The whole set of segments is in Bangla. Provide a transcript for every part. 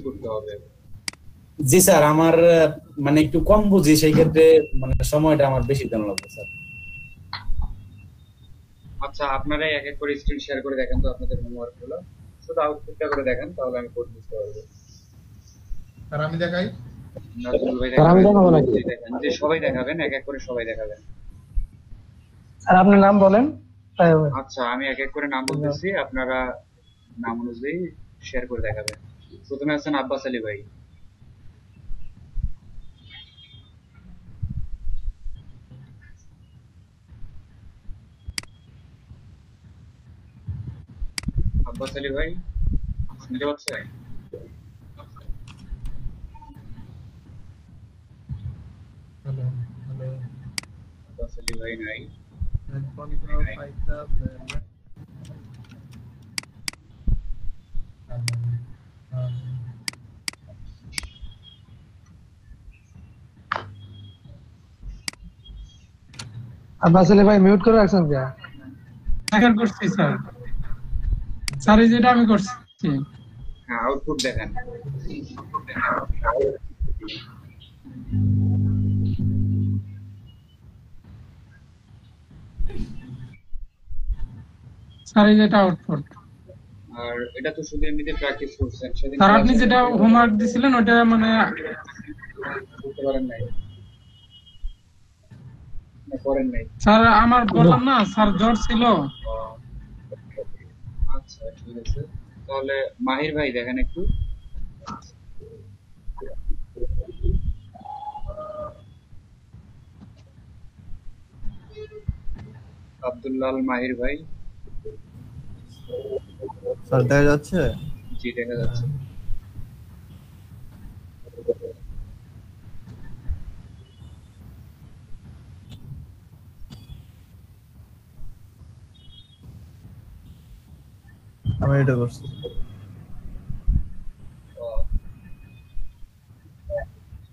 করতে হবে। জি স্যার, আমার মানে একটু কম বুঝি, সেই ক্ষেত্রে মানে সময়টা আমার বেশি দেওয়া লাগবে স্যার। আচ্ছা, আপনারা এক এক করে স্ক্রিন শেয়ার করে দেখেন তো আপনাদের হোমওয়ার্ক গুলো, শুধু আউটপুটটা করে দেখেন, তাহলে আমি কোড বুঝতে পারবো। স্যার আমি দেখাই। নাজমুল ভাই স্যার আমি দেখাবেন? দেখাবো নাকি? জি দেখেন, যে সবাই দেখাবেন, এক এক করে সবাই দেখাবেন। স্যার আপনার নাম বলেন। আচ্ছা, আমি এক এক করে নাম বলতেছি, আপনারা নাম অনুযায়ী শেয়ার করে দেখাবেন। প্রথমে আছেন আব্বাস আলী ভাই। আব্বাস আলী ভাই শুনতে পাচ্ছেন? Hello hello. আব্বাস আলী ভাই নাই। আব্বাস আলী ভাই মিউট করে রাখছেন কে? এখন করছি স্যার। স্যার এই যেটা আমি করছি। হ্যাঁ, আউটপুট দেখান। স্যার এই যেটা আউটপুট। আর এটা তো শুধু এমনিতে প্র্যাকটিস করছেন, সেদিন স্যার আপনি যেটা হোমওয়ার্ক দিছিলেন ওটা মানে করতে পারেন নাই না, করেন নাই? স্যার আমার বললাম না স্যার জ্বর ছিল। আচ্ছা ঠিক আছে, তাহলে মাহির ভাই দেখেন একটু। আব্দুল্লাহ মাহির ভাই। স্যার দেখা যাচ্ছে? জি দেখা যাচ্ছে। আমি এটা করছি।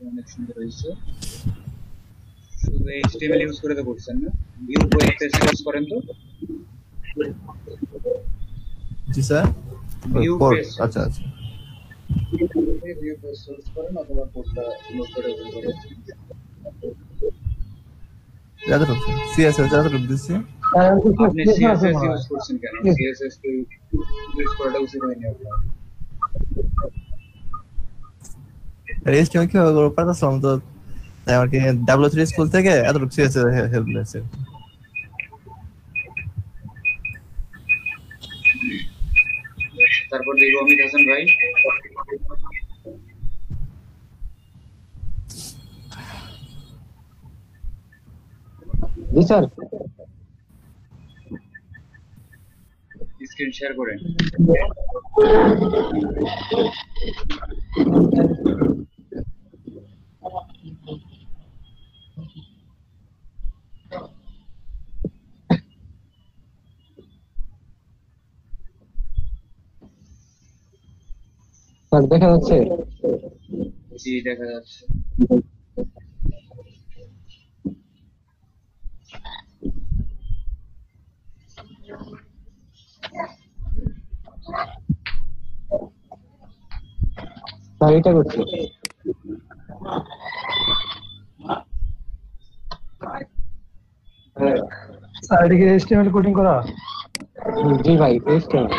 অনেক সুন্দর হয়েছে। শুধু এইচটিএমএল ইউজ করে তো করছেন না? ভিউ পেজ ইউজ করেন তো? জি স্যার। ভিউ পেজ, আচ্ছা আচ্ছা। ভিউ পেজ ইউজ করেন অথবা কোডটা লোড করে ওপেন করে। যাতে করছেন সিএসএস যাতে করে দিচ্ছি। আপনি সিএসএস ইউজ করছেন কেন? সিএসএস তো ইউজ করাটা উচিত হয়নি আপনার। এইচটিএমএল কিভাবে করবো পারতাম তো, তাই আমার কি W3 স্কুল থেকে এতটুকু সিএসএস হেল্প নিয়েছে। তারপর দেখবো অমিত হাসান ভাই। জি স্যার। স্ক্রিন শেয়ার করেন। স্যার দেখা যাচ্ছে? জি দেখা যাচ্ছে। স্যার এটা করছি। স্যার এটা কি এইচটিএমএল কোডিং করা? জি ভাই এইচটিএমএল।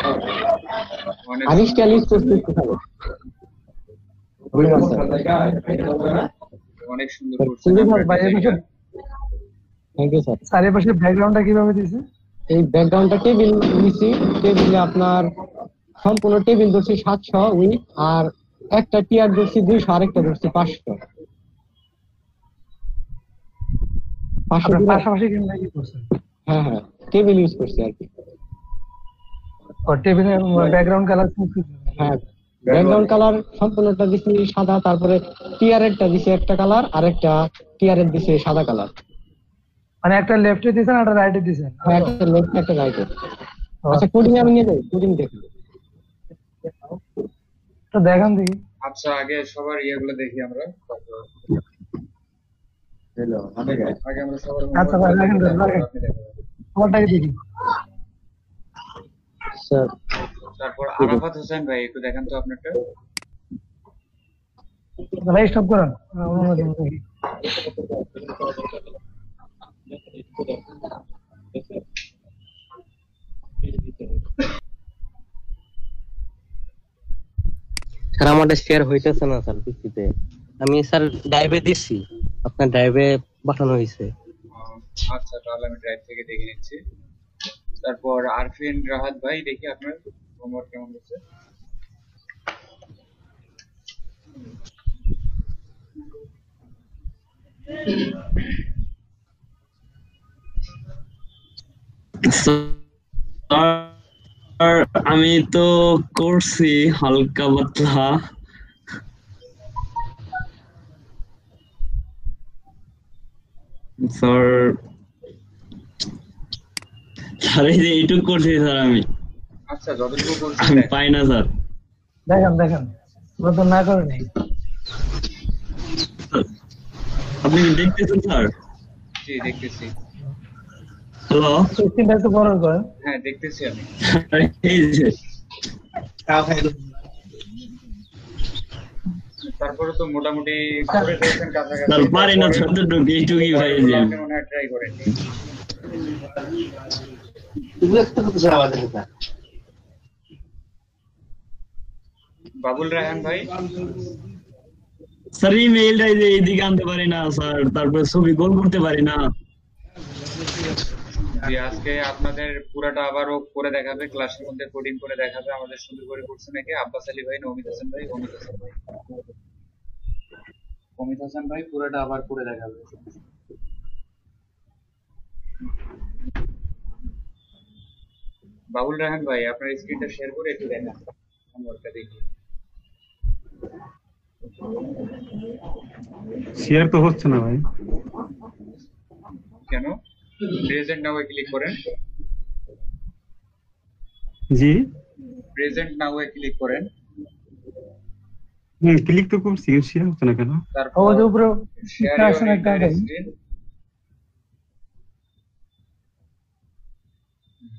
অনেক আমি স্টাইল ইউজ করতেছি স্যার। অনেক সুন্দর করছেন আপনার ডিজাইনটা। Thank you sir. স্যার এর পাশে ব্যাকগ্রাউন্ডটা কিভাবে দিয়েছে? এই ব্যাকগ্রাউন্ডটা টেবিল নিছি। টেবিলে আপনার সম্পূর্ণ টেবিল ধরছি 700 উইথ, আর একটা টিয়ার ধরছি 200, আরেকটা ধরছি 500। পাশাপাশি কিংবা কি করছেন? হ্যাঁ হ্যাঁ টেবিল ইউজ করছি আর কি। টেবিলে ব্যাকগ্রাউন্ড কালার। হ্যাঁ ব্যাকগ্রাউন্ড কালার সম্পূর্ণটা দিছি সাদা, তারপরে টিয়ারেরটা দিছি একটা কালার, আর একটা টিয়ারের দিছি সাদা কালার। মানে একটা লেফটে দিয়েছেন আর একটা রাইটে দিয়েছেন? হ্যাঁ একটা লেফট একটা রাইটে। আচ্ছা কোডিং আমি নিয়ে যাই, কোডিং দেখি তো দেখান দেখি। আচ্ছা আগে সবার ইয়েগুলো দেখি আমরা। আগে আমরা সবার আচ্ছা ভাই দেখেন আমারটাকে দেখি। স্যার। তারপর আরাফাত হোসেন ভাই একটু দেখেন তো আপনারটা। ভাই স্টপ করেন অনুমোদন দেখি। স্যার আমারটা শেয়ার হইতেছে না স্যার পিসিতে। আমি স্যার ড্রাইভে দিচ্ছি, আপনার ড্রাইভে পাঠানো হয়েছে। আচ্ছা, তাহলে আমি ড্রাইভ থেকে দেখে নিচ্ছি। তারপর আরফিন রাহাত ভাই, দেখি আপনার হোমওয়ার্ক কেমন হচ্ছে। স্যার আমি তো করছি হালকা পাতলা। স্যার স্যার এই যে এইটুকু করছি স্যার আমি। আচ্ছা, যতটুকু আমি বলছেন পাই না স্যার। দেখেন তো না করে নেই। আপনি কি দেখতেছেন স্যার? জি, দেখতেছি। হ্যালো, স্ক্রিনটা একটু বড় করেন। হ্যাঁ, দেখতেছি আমি। এই যে তারপরে তো মোটামুটি করে ফেলছেন কাছাকাছি। স্যার পারি না যতটুকু এইটুকুই ভাই যে আপনি মনে হয় ট্রাই করেননি। বাবুল রায়হান ভাই, স্যার ইমেইলটাই যে এইদিকে আনতে পারি না স্যার, তারপরে ছবি গোল করতে পারি না। জি, আজকে আপনাদের পুরাটা আবারও করে দেখাবে, ক্লাসের মধ্যে কোডিং করে দেখাবে। আমাদের সুন্দর করে করছে নাকি আব্বাস আলী ভাই, অমিত হাসান ভাই, অমিত হাসান ভাই পুরাটা আবার করে দেখাবে। বাবুল রায়হান ভাই, আপনার স্ক্রিনটা শেয়ার করে একটু দেখান হোমওয়ার্কটা দেখি। শেয়ার তো হচ্ছে না ভাই। কেন? প্রেজেন্ট নাও ক্লিক করেন। জি, প্রেজেন্ট নাও ক্লিক করেন। ক্লিক তো করছি, শেয়ার হচ্ছে না কেন? তারপর ওই যে উপরে শেয়ার আসেন একটা দেন। স্ক্রিন।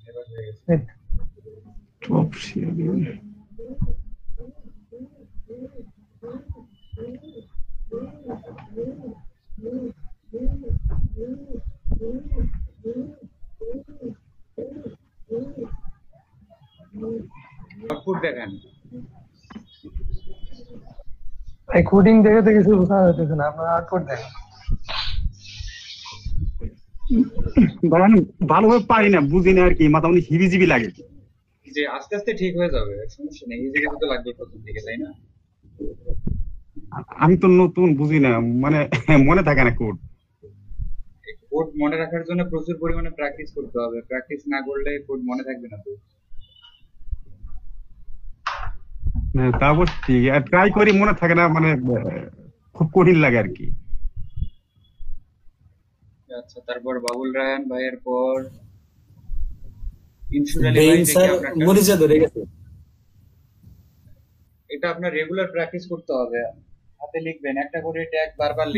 এবার হয়ে গেছে। টপ শেয়ার আউটপুট দেখান। এই কোডিং দেখে তো কিছু বোঝা যাচ্ছে না, আপনার আউটপুট দেখেন। ভালোভাবে পারি না, বুঝি না আর কি, মাথা অনেক হিবিজিবি লাগে। যে আস্তে আস্তে ঠিক হয়ে যাবে, সমস্যা নেই। এই জায়গায় তো লাগবে প্রথম দিকে, তাই না? আমি তো নতুন, বুঝি না, মানে মনে থাকে না কোড। কোড মনে রাখার জন্য প্রচুর পরিমাণে প্র্যাকটিস করতে হবে। প্র্যাকটিস না করলে কোড মনে থাকবে না। তো তারপর ঠিক ট্রাই করি, মনে থাকে না, মানে খুব কঠিন লাগে আর কি। আচ্ছা, তারপর বাবুল রায়হান ভাইয়ের পর ইনসুর আলী ভাই, ব্রেইন দেখি স্যার আপনারটা। মরিচা ধরে গেছে। এটা আপনার রেগুলার প্র্যাকটিস করতে হবে। হাতে লিখবেন, একটা করে ট্যাগ বারবার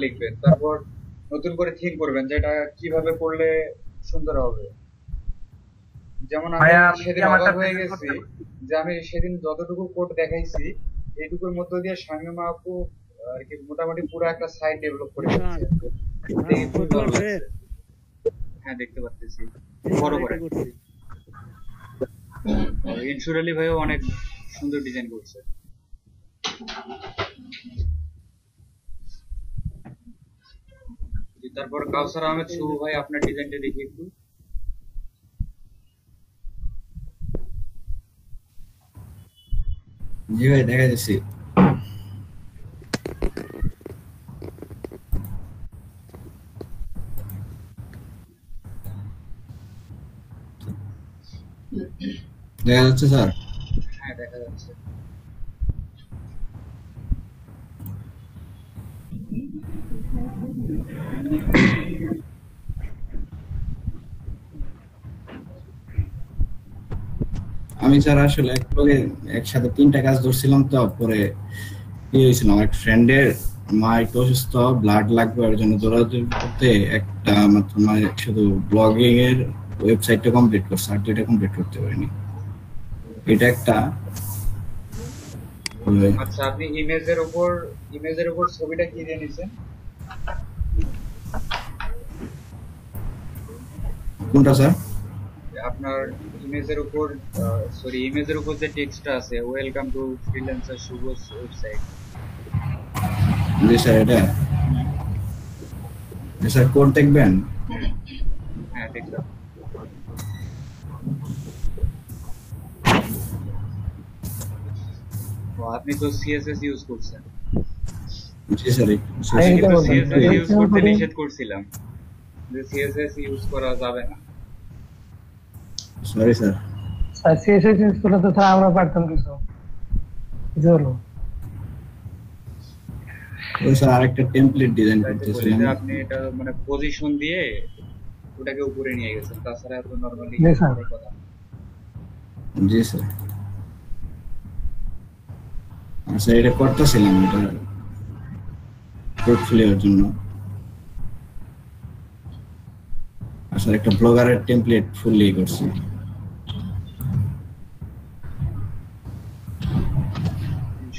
লিখবেন। তারপর নতুন করে থিঙ্ক করবেন যে এটা কিভাবে করলে সুন্দর হবে। যেমন আমি সেদিন অবাক হয়ে গেছি যে আমি সেদিন যতটুকু কোড দেখাইছি এইটুকুর মধ্য দিয়ে শামীমা আপু আর কি মোটামুটি পুরো একটা সাইট ডেভেলপ করে ফেলছে। দেখে খুব ভালো লাগছে। হ্যাঁ, দেখতে পাচ্ছি বড় করে। ইনসুর আলী ভাইও অনেক সুন্দর ডিজাইন করছে। তারপর কাউসার আহমেদ শুভ ভাই, আপনার ডিজাইনটা দেখি একটু। জি ভাই, দেখা যাচ্ছে। দেখা যাচ্ছে স্যার? হ্যাঁ, দেখা যাচ্ছে। আমি স্যার আসলে একসাথে 3টা কাজ ধরছিলাম, তো পরে কি হয়েছিল, আমার ফ্রেন্ডের মা একটু অসুস্থ, ব্লাড লাগবে, ওর জন্য দৌড়াদৌড়ি করতে একটা মানে শুধু ব্লগিং এর ওয়েবসাইটটা কমপ্লিট করছে, আর 2টা কমপ্লিট করতে পারিনি। এটা একটা, আচ্ছা, আপনি ইমেজের উপর ছবিটা কি দিয়ে নিছেন? কোনটা স্যার? আপনার ইমেজের উপর যে টেক্সটটা আছে, welcome to freelancer শুভস website. G sir, এটা স্যার কোড দেখবেন? হ্যাঁ, দেখলাম। আপনি তো সিএসএস ইউজ করছেন। জি স্যার, সিএসএস ইউজ করতে নিষেধ করছিলাম, যে সিএসএস ইউজ করা যাবে না। Sorry sir. Sir CSS use করলে তো স্যার আমরা পারতাম কিছু হলো। ওই স্যার আরেকটা টেমপ্লেট ডিজাইন করতেছিলাম। আপনি এটা মানে পজিশন দিয়ে ওটাকে উপরে নিয়ে গেছেন, তাছাড়া তো নরমালি কথা। জি স্যার। আচ্ছা, এটা করতেছিলাম, এটা পোর্টফোলিওর জন্য। আচ্ছা, একটা ব্লগারের টেমপ্লেট ফুললি করছি।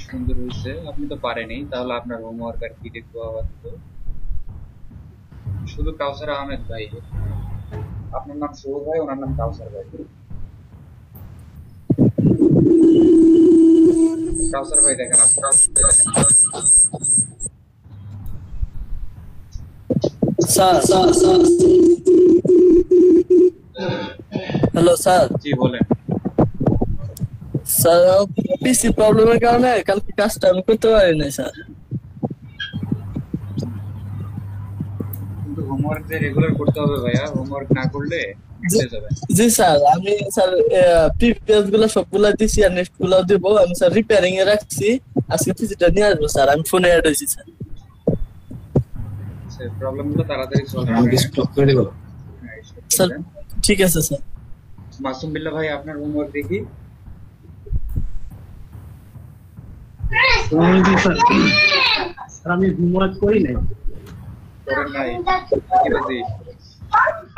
সুন্দর হয়েছে। আপনি তো পারেনই, তাহলে আপনার হোমওয়ার্ক আর কি দেখবো আবার তো। শুধু কাউসার আহমেদ ভাই, আপনার নাম শুভ ভাই, ওনার নাম কাউসার ভাই। কাউসার ভাই দেখেন আপনার। Hello sir. জি বলেন। স্যার পিসি প্রবলেমের কারণে কালকে কাজটা আমি করতে পারি না স্যার। কিন্তু হোমওয়ার্ক যে রেগুলার করতে হবে ভাইয়া, হোমওয়ার্ক না করলে জি স্যার, আমি স্যার প্রিভিয়াস গুলা সবগুলা দিছি আর নেক্সট গুলাও দিব। আমি স্যার রিপেয়ারিং এ রাখছি, আজকে পিসিটা নিয়ে আসবো স্যার। আমি ফোনে অ্যাড হয়েছি স্যার। প্রবলেমগুলো তাড়াতাড়ি সলভ আমি স্টপ করে দেব স্যার। ঠিক আছে স্যার। মাসুম বিল্লাহ ভাই, আপনার হোমওয়ার্ক দেখি। আমি হোমওয়ার্ক করি নাই। করেন নাই?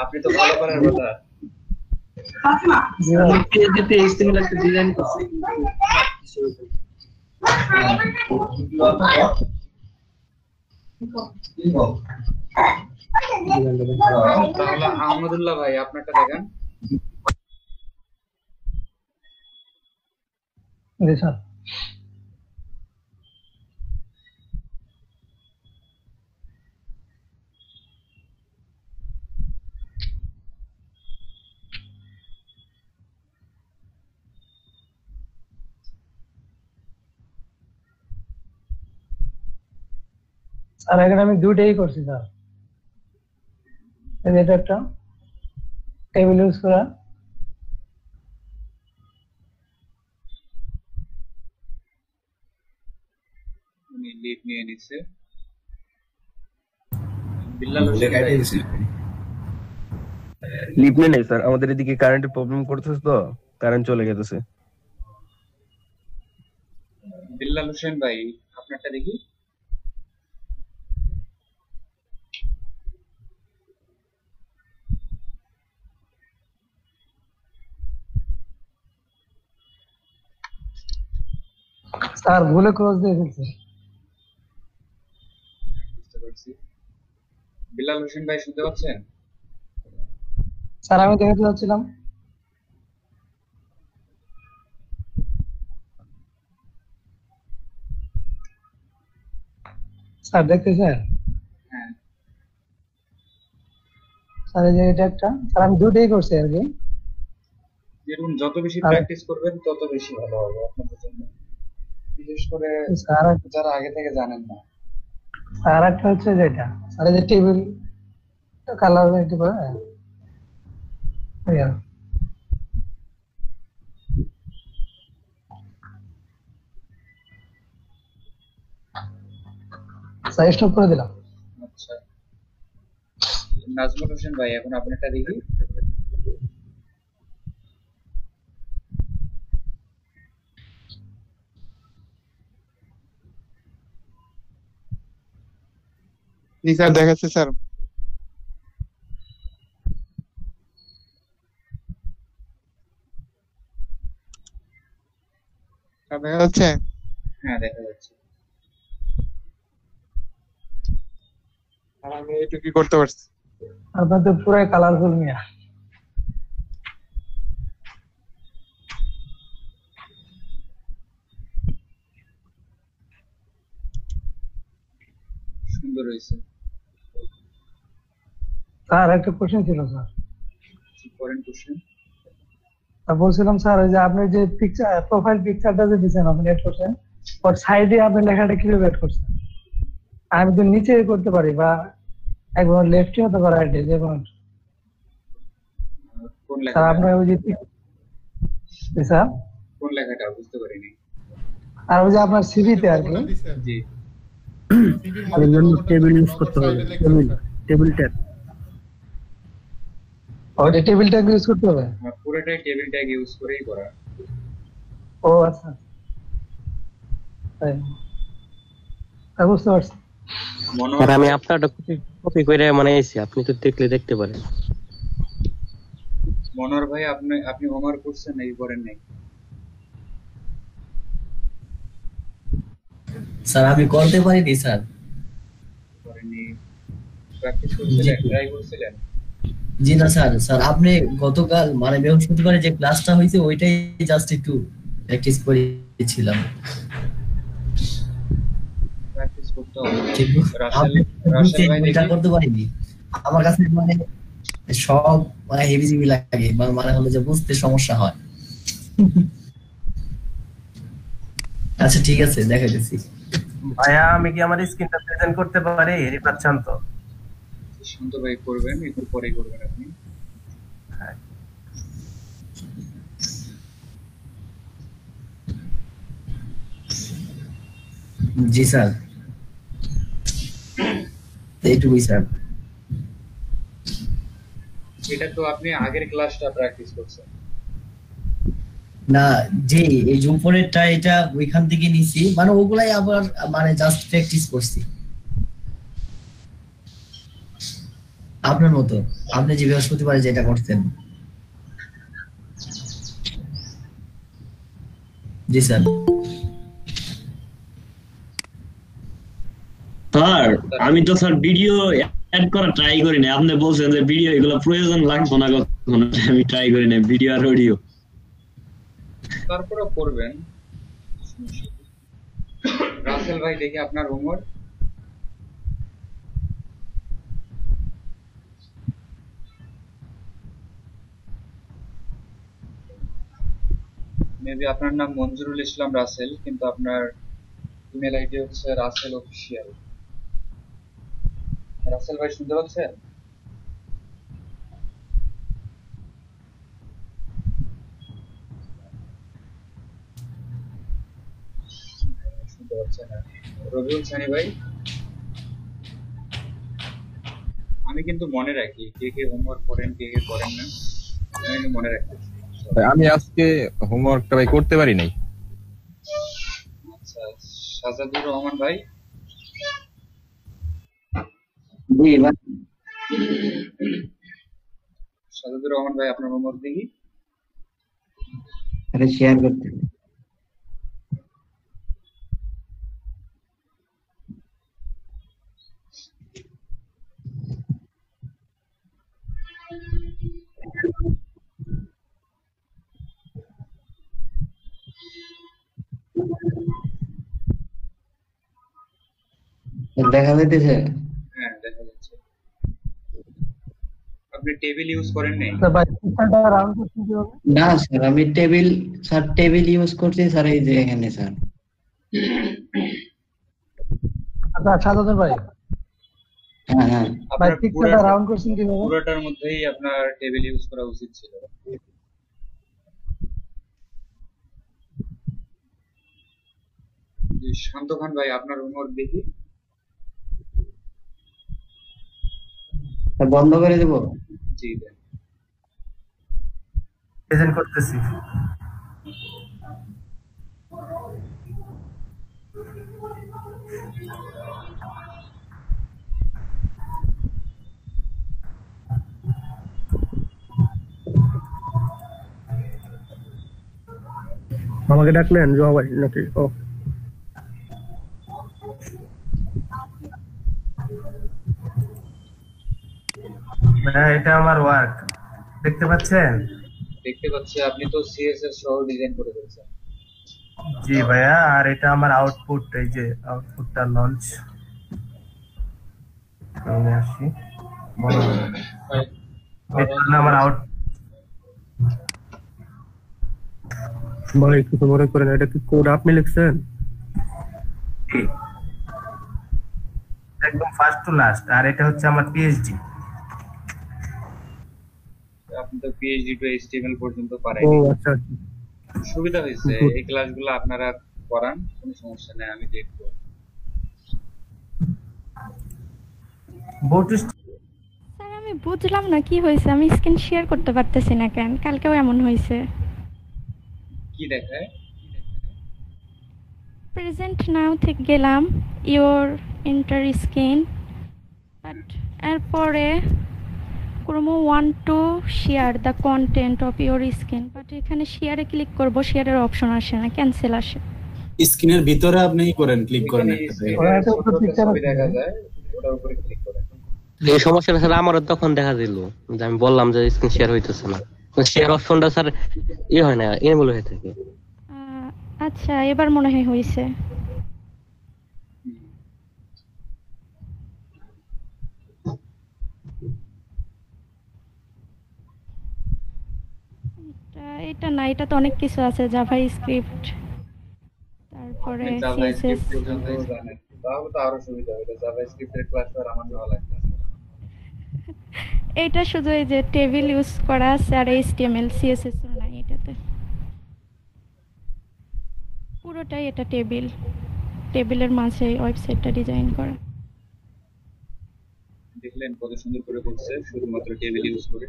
আপনি তো ভালো করার কথা। যেতে এইচটিএমএল একটা ডিজাইন করছি। তাহলে আহমদুল্লাহ ভাই, আপনারটা দেখেন। জি স্যার। স্যার এখানে আমি দুইটাই করছি স্যার। এটা একটা টেবিল ইউজ করা, উনি লিড নিয়ে নিচ্ছে। বিল্লাল হোসেন ভাই, লিভ নেই স্যার, আমাদের এদিকে কারেন্টের প্রবলেম করতেছে তো, কারেন্ট চলে গেছে। বিল্লাল হোসেন ভাই, আপনারটা দেখি। স্যার ভুলে ক্রস দিয়ে ফেলছি। বুঝতে পারছি। বিল্লাল হোসেন ভাই শুনতে পাচ্ছেন? স্যার আমি দেখাতে যাচ্ছিলাম। স্যার দেখতেছেন? হ্যাঁ স্যার এই যে এটা একটা, স্যার আমি দুটোই করছি আর কি। এরকম যত বেশি প্র্যাকটিস করবেন তত বেশি ভালো হবে আপনাদের জন্য, বিশেষ করে যারা আগে থেকে জানেন না। আর একটা হচ্ছে যেটা স্যার এই যে টেবিল কালার একটু করে স্যার স্টপ করে দিলাম। আচ্ছা, নাজমুল হোসেন ভাই, এখন আপনারটা দেখি। জি স্যার, দেখাচ্ছে স্যার। দেখা যাচ্ছে? হ্যাঁ দেখা যাচ্ছে। আর আমি এইটুকুই করতে পারছি। আপনার তো পুরাই কালারফুল মিয়া। সুন্দর হয়েছে। স্যার একটা কোশ্চেন ছিল স্যার। করেন কোশ্চেন। বলছিলাম স্যার ওই যে আপনি যে পিকচার প্রোফাইল পিকচারটা যে দিয়েছেন আপনি এড করছেন, ওর সাইডে আপনি লেখাটা কিভাবে এড করছেন? আমি তো নিচে করতে পারি বা একবার লেফটে হতে পারে আইডি যেমন কোন স্যার লেখাটা? আপনার ওই যে স্যার কোন লেখাটা বুঝতে পারিনি। আর ওই যে আপনার সিভিতে আর কি। জি। এর জন্য টেবিল ইউজ করতে হবে। Table tag. ওটা টেবিল ট্যাগ ইউজ করতে হবে। পুরোটাই টেবিল ট্যাগ ইউজ করেই করা। ও আচ্ছা, তাই বুঝতে পারছি। আর আমি আপনারটা কপি করে বানাইছি, আপনি তো দেখলে দেখতে পারেন। মনোহর ভাই আপনি হোমওয়ার্ক করছেন নাকি করেন নাই? স্যার আমি করতে পারিনি স্যার। করেননি? প্র্যাকটিস করছিলেন, ট্রাই করছিলেন? জি না স্যার। স্যার আপনি গতকাল মানে বৃহস্পতিবার যে ক্লাসটা হয়েছে ওইটাই জাস্ট একটু প্র্যাকটিস করেছিলাম। প্র্যাকটিস করতে হবে। কিন্তু রাসেল ভাই এটা করতে পারিনি। আমার কাছে মানে সব মানে হেভি লাগে, মানে হলো যে বুঝতে সমস্যা হয়। আচ্ছা ঠিক আছে, দেখাইতেছি। ভাইয়া আমি কি আমার স্ক্রিনটা প্রেজেন্ট করতে পারি? রিফাত শান্ত। শান্ত ভাই করবেন, একটু পরে করবেন আপনি। জি স্যার, এইটুকুই স্যার। এটা তো আপনি আগের ক্লাসটা প্র্যাকটিস করছেন না জি, এই যে উপরেরটা এটা ওইখান থেকে নিছি, মানে ওগুলাই আবার মানে জাস্ট প্র্যাকটিস করছি আপনার মতো। আপনি যে বৃহস্পতিবারে যেটা করতেন। জি স্যার। স্যার আমি তো স্যার ভিডিও অ্যাড করা ট্রাই করি না। আপনি বলছেন যে ভিডিও এগুলো প্রয়োজন লাগবে না, কখনো আমি ট্রাই করি না ভিডিও আর অডিও। তারপরে করবেন। রাসেল ভাই দেখি আপনার হোমওয়ার্ক। মেবি আপনার নাম মঞ্জুরুল ইসলাম রাসেল, কিন্তু আপনার ইমেল আইডি হচ্ছে রাসেল অফিসিয়াল। রাসেল ভাই শুনতে পাচ্ছেন? শুনতে পাচ্ছেন না। রবিউল সানি ভাই, আমি কিন্তু মনে রাখি কে কে হোমওয়ার্ক করেন কে কে করেন না, আমি মনে রাখতেছি। আমি আজকে হোমওয়ার্কটা ভাই করতে পারি নাই। আচ্ছা, সাজাদুর রহমান ভাই। জি ভাই। সাজাদুর রহমান ভাই আপনার হোমওয়ার্ক দেখি। আরে শেয়ার করতে। দেখা যাইতেছে? হ্যাঁ দেখা যাচ্ছে। আপনি টেবিল ইউজ করেন নাই? না স্যার, আমি টেবিল ইউজ করছি স্যার, এই যে এখানে স্যার। আচ্ছা সাজাদুর ভাই। হ্যাঁ হ্যাঁ। আপনার পিকচারটা রাউন্ড করছেন কিভাবে? পুরোটার মধ্যেই আপনার টেবিল ইউজ করা উচিত ছিল। জি শান্ত খান ভাই আপনার হোমওয়ার্ক দেখি। বন্ধ করে দেব? জি দেন। প্রেজেন্ট করতেছি। আমাকে ডাকলেন জোয়া ভাই নাকি? ও হ্যাঁ এটা আমার ওয়ার্ক দেখতে পাচ্ছেন? দেখতে পাচ্ছি আপনি তো সিএসএস সহ ডিজাইন করে ফেলছেন। জি ভাইয়া, আর এটা আমার আউটপুট, এই যে আউটপুটটা লঞ্চ আমি আসি এটা আমার আউট। ভাই কিছু মনে করেন, এটা কি কোড আপনি লিখছেন? একদম ফার্স্ট টু লাস্ট, আর এটা হচ্ছে আমার পিএইচডি। আপনি তো পিএইচডি টু এইচটিএমএল পর্যন্ত পারেন। ও আচ্ছা, সুবিধা হয়েছে, এই ক্লাসগুলো আপনারা করান, কোনো সমস্যা নেই, আমি দেখবো। স্যার আমি বুঝলাম না কি হয়েছে, আমি স্ক্রিন শেয়ার করতে পারতেছি না কেন? কালকেও এমন হয়েছে। কি দেখায়? প্রেজেন্ট নাও থেকে গেলাম ইওর এন্টার স্ক্রিন, বাট এরপরে ক্রোমো want to share the content of your screen, but এখানে শেয়ারে ক্লিক করব, শেয়ারের অপশন আসে না, ক্যান্সেল আসে। স্ক্রিনের ভিতরে আপনি করেন, ক্লিক করেন দেখা যায়, ওটার উপরে ক্লিক করেন। এই সমস্যাটা স্যার আমারও তখন দেখা দিল, যে আমি বললাম যে স্ক্রিন শেয়ার হইতেছে না, শেয়ার অপশনটা স্যার হয় না, এনেবল হয়ে থাকে। আচ্ছা এবার মনে হয় হয়েছে। এটা না, এটা তো অনেক কিছু আছে, জাভা স্ক্রিপ্ট, তারপরে সিএসএস। তাহলে তো আরো সুবিধা হবে, জাভা স্ক্রিপ্টের ক্লাস আর আমার ভালো লাগে। এটা শুধু এই যে টেবিল ইউজ করা আছে, আর এইচটিএমএল সিএসএস নাই এটাতে, পুরোটাই এটা টেবিল, টেবিলের মাঝে ওয়েবসাইটটা ডিজাইন করা। দেখলেন কত সুন্দর করে করছে, শুধুমাত্র টেবিল ইউজ করে।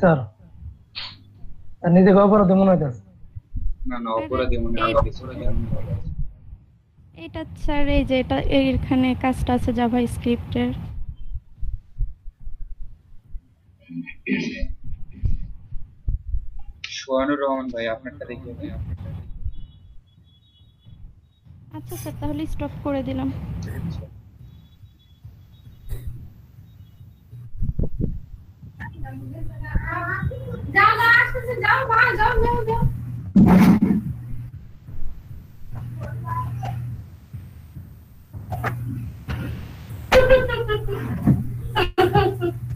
স্যার নিজে অপরাধী মনে হইতেছে। না না, অপরাধী মনে হয় কিছু না। এটা স্যার এই যে এটা এখানে কাজটা আছে জাভা স্ক্রিপ্টের। সোহানুর রহমান ভাই, আপনারটা দেখি। আচ্ছা স্যার, তাহলে স্টপ করে দিলাম।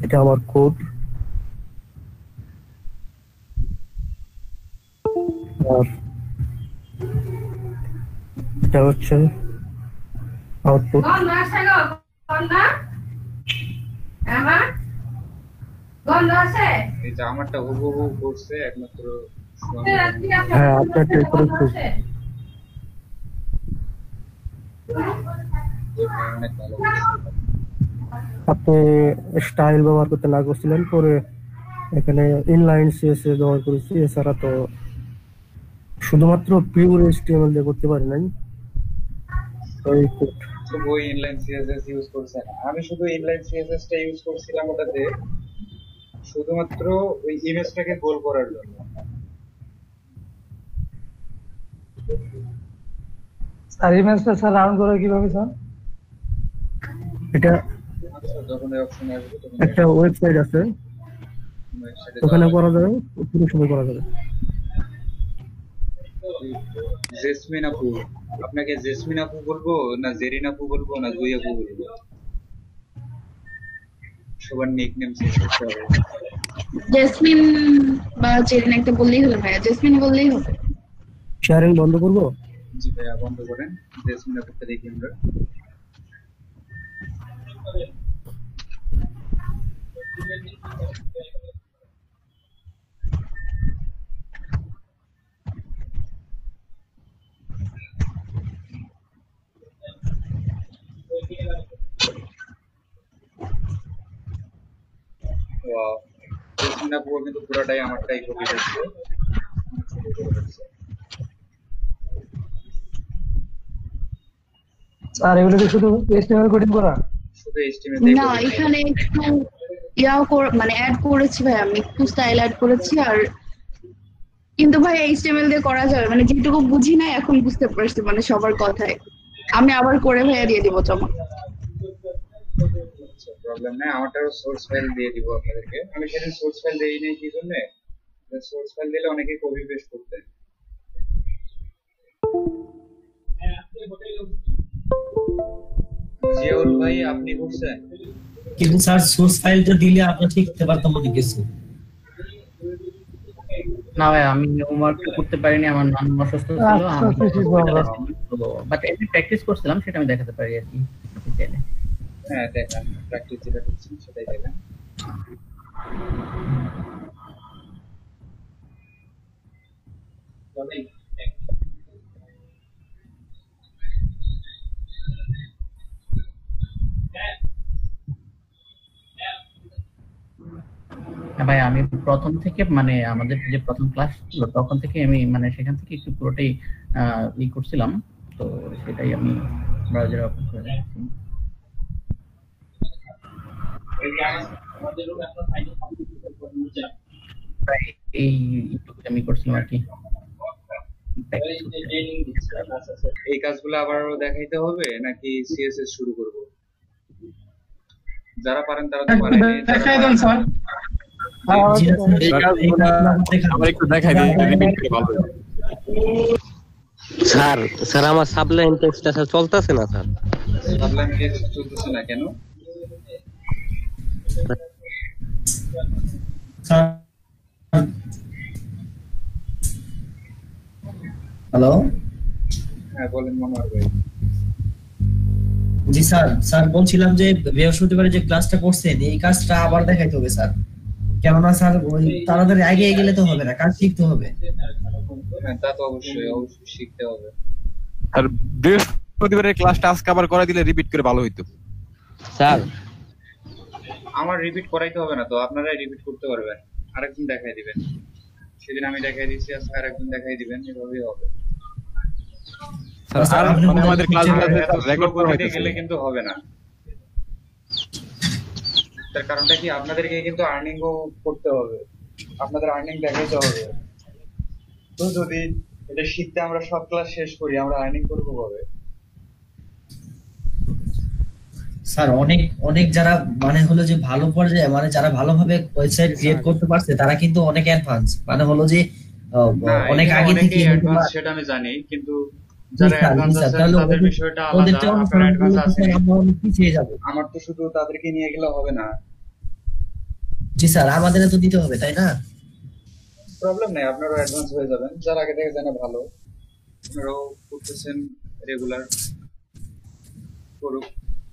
এটা আমার কোড, আর এটা হচ্ছে আউটপুট। এই যে আমারটা হুবহু করছে একমাত্র। হ্যাঁ আপনারটা করেছি। আপনি স্টাইল ব্যবহার করতে না করছিলেন, পরে এখানে ইনলাইন সিএসএস ব্যবহার করেছি, এছাড়া তো শুধুমাত্র পিওর এইচটিএমএল দিয়ে করতে পারি নাই। ওই ইনলাইন সিএসএস ইউজ করছেন, আমি শুধু ইনলাইন সিএসএসটা ইউজ করছিলাম ওটাতে শুধুমাত্র ওই ইমেজটাকে গোল করার জন্য। স্যার ইমেজটা স্যার রাউন্ড করে কিভাবে স্যার? এটা যখন এই অপশন আসবে তখন একটা ওয়েবসাইট আছে, ওখানে করা যাবে, পুরো সময় করা যাবে। জেসমিন আপু, আপনাকে জেসমিন আপু বলবো না জেরিন আপু বলবো না জুই আপু বলবো? সবার নিকনেম চেঞ্জ করতে হবে। জেসমিন বা জেরিন একটা বললেই হলো ভাইয়া, জেসমিন বললেই হবে। শেয়ারিং বন্ধ করব? জি ভাইয়া বন্ধ করেন, জেসমিন আপুকে দেখি আমরা। ওয়াও, জেসমিন আপু কিন্তু পুরোটাই আমারটাই কপি করছে। স্যার এগুলো কি শুধু এইচটিএমএল কোডিং করা? শুধু এইচটিএমএল না, এখানে একটু মানে অ্যাড করেছি ভাই, আমি একটু স্টাইল অ্যাড করেছি, আর কিন্তু ভাই এইচটিএমএল দিয়ে করা যাবে, মানে যেটুকু বুঝি না এখন বুঝতে পারছি, মানে সবার কথায়। আমি আবার করে ভাইয়া দিয়ে দিব জমা। প্রবলেম নাই, আমারটাও সোর্স ফাইল দিয়ে দিব আপনাদেরকে। আমি সেদিন সোর্স ফাইল দেই নাই কি জন্য, সোর্স ফাইল দিলে অনেকেই কপি পেস্ট করতেন। জিয়াউল ভাই আপনি করছেন? কিন্তু স্যার সোর্স ফাইলটা দিলে আমরা শিখতে পারতাম অনেক কিছু। না ভাই আমি হোমওয়ার্ক করতে পারিনি, আমার নাম অসুস্থ ছিল, বাট এমনি প্র্যাকটিস করছিলাম, সেটা আমি দেখাতে পারি আর কি। হ্যাঁ দেখান, প্র্যাকটিস যেটা করছেন সেটাই দেখান। হ্যাঁ ভাই আমি প্রথম থেকে মানে আমাদের যে প্রথম ক্লাস ছিল তখন থেকে আমি মানে সেখান থেকে একটু পুরোটাই ই করছিলাম, তো সেটাই আমি ব্রাউজারে ওপেন করে রাখছি। এই আমি করছিলাম আর কি। এই কাজগুলো আবারও দেখাইতে হবে নাকি সিএসএস শুরু করব? যারা পারেন তারা তো পারেন, দেখাই দেন স্যার। এই কাজগুলো আবার একটু দেখাই দিন, রিপিট করে ভালো হবে। স্যার স্যার আমার সাবলাইন টেক্সটটা স্যার চলতেছে না স্যার। সাবলাইন টেক্সট চলতেছে না কেন? হ্যালো, হ্যাঁ বলেন মনোহর ভাই। জি স্যার, স্যার বলছিলাম যে বৃহস্পতিবারে যে ক্লাসটা করছেন এই কাজটা আবার দেখাইতে হবে স্যার, কেননা স্যার ওই তাড়াতাড়ি আগে গেলে তো হবে না, কাজ শিখতে হবে। হ্যাঁ তা তো অবশ্যই অবশ্যই শিখতে হবে। আর বৃহস্পতিবারের ক্লাসটা আজকে আবার করে দিলে রিপিট করে ভালো হইতো স্যার। আমার রিপিট করাইতে হবে না তো, আপনারাই রিপিট করতে পারবেন, আরেকদিন দেখাই দিবেন। সেদিন আমি দেখাই দিয়েছি, আজকে আরেকদিন দেখাই দিবেন, এভাবেই হবে। স্যার আর মানে আমাদের ক্লাসগুলো রেকর্ড করতে গেলে কিন্তু হবে না। তার কারণটা কি, আপনাদেরকে কিন্তু আর্নিংও করতে হবে, আপনাদের আর্নিং দেখাইতে হবে। তো যদি এটা শিখতে আমরা সব ক্লাস শেষ করি, আমরা আর্নিং করবো কবে? স্যার অনেক অনেক যারা মানে হলো যে ভালো পর্যায়ে মানে যারা ভালোভাবে ওয়েবসাইট ক্রিয়েট করতে পারছে তারা কিন্তু অনেক অ্যাডভান্স, মানে হলো যে অনেক আগে থেকে অ্যাডভান্স, সেটা আমি জানি, কিন্তু যারা অ্যাডভান্স আছে তাদের বিষয়টা আলাদা। আপনারা অ্যাডভান্স আছেন, আমরা অনেক পিছিয়ে যাব। আমার তো শুধু তাদেরকে নিয়ে গেলে হবে না। জি স্যার, আমাদের তো দিতে হবে তাই না? প্রবলেম নেই, আপনারা অ্যাডভান্স হয়ে যাবেন। যারা আগে থেকে জানে ভালো, আপনারাও করতেছেন রেগুলার, করুক,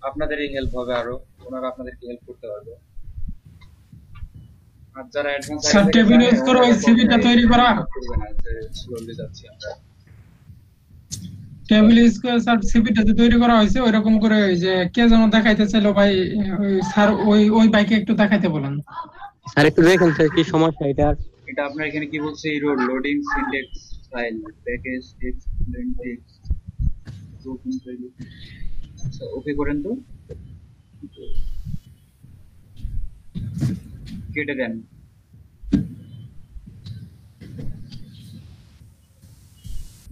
আপনাদেরই হেল্প হবে, আরো ওনারা আপনাদেরকে হেল্প করতে পারবে। আর যারা অ্যাডভান্স স্যার টেবিল ইউজ করে ওই সিভিটা তৈরি করা করবে না, যে স্লোলি যাচ্ছি আমরা। টেবিল ইউজ করে স্যার সিভিটা যে তৈরি করা হয়েছে ওইরকম করে, ওই যে কে যেন দেখাইতে চাইলো ভাই, ওই স্যার ওই বাইকে একটু দেখাইতে বলেন স্যার, একটু দেখেন স্যার কি সমস্যা এটা। এটা আপনার এখানে কি বলছে, error loading syntax file package text plane text open page. আচ্ছা ওকে করেন তো, কেটে দেন।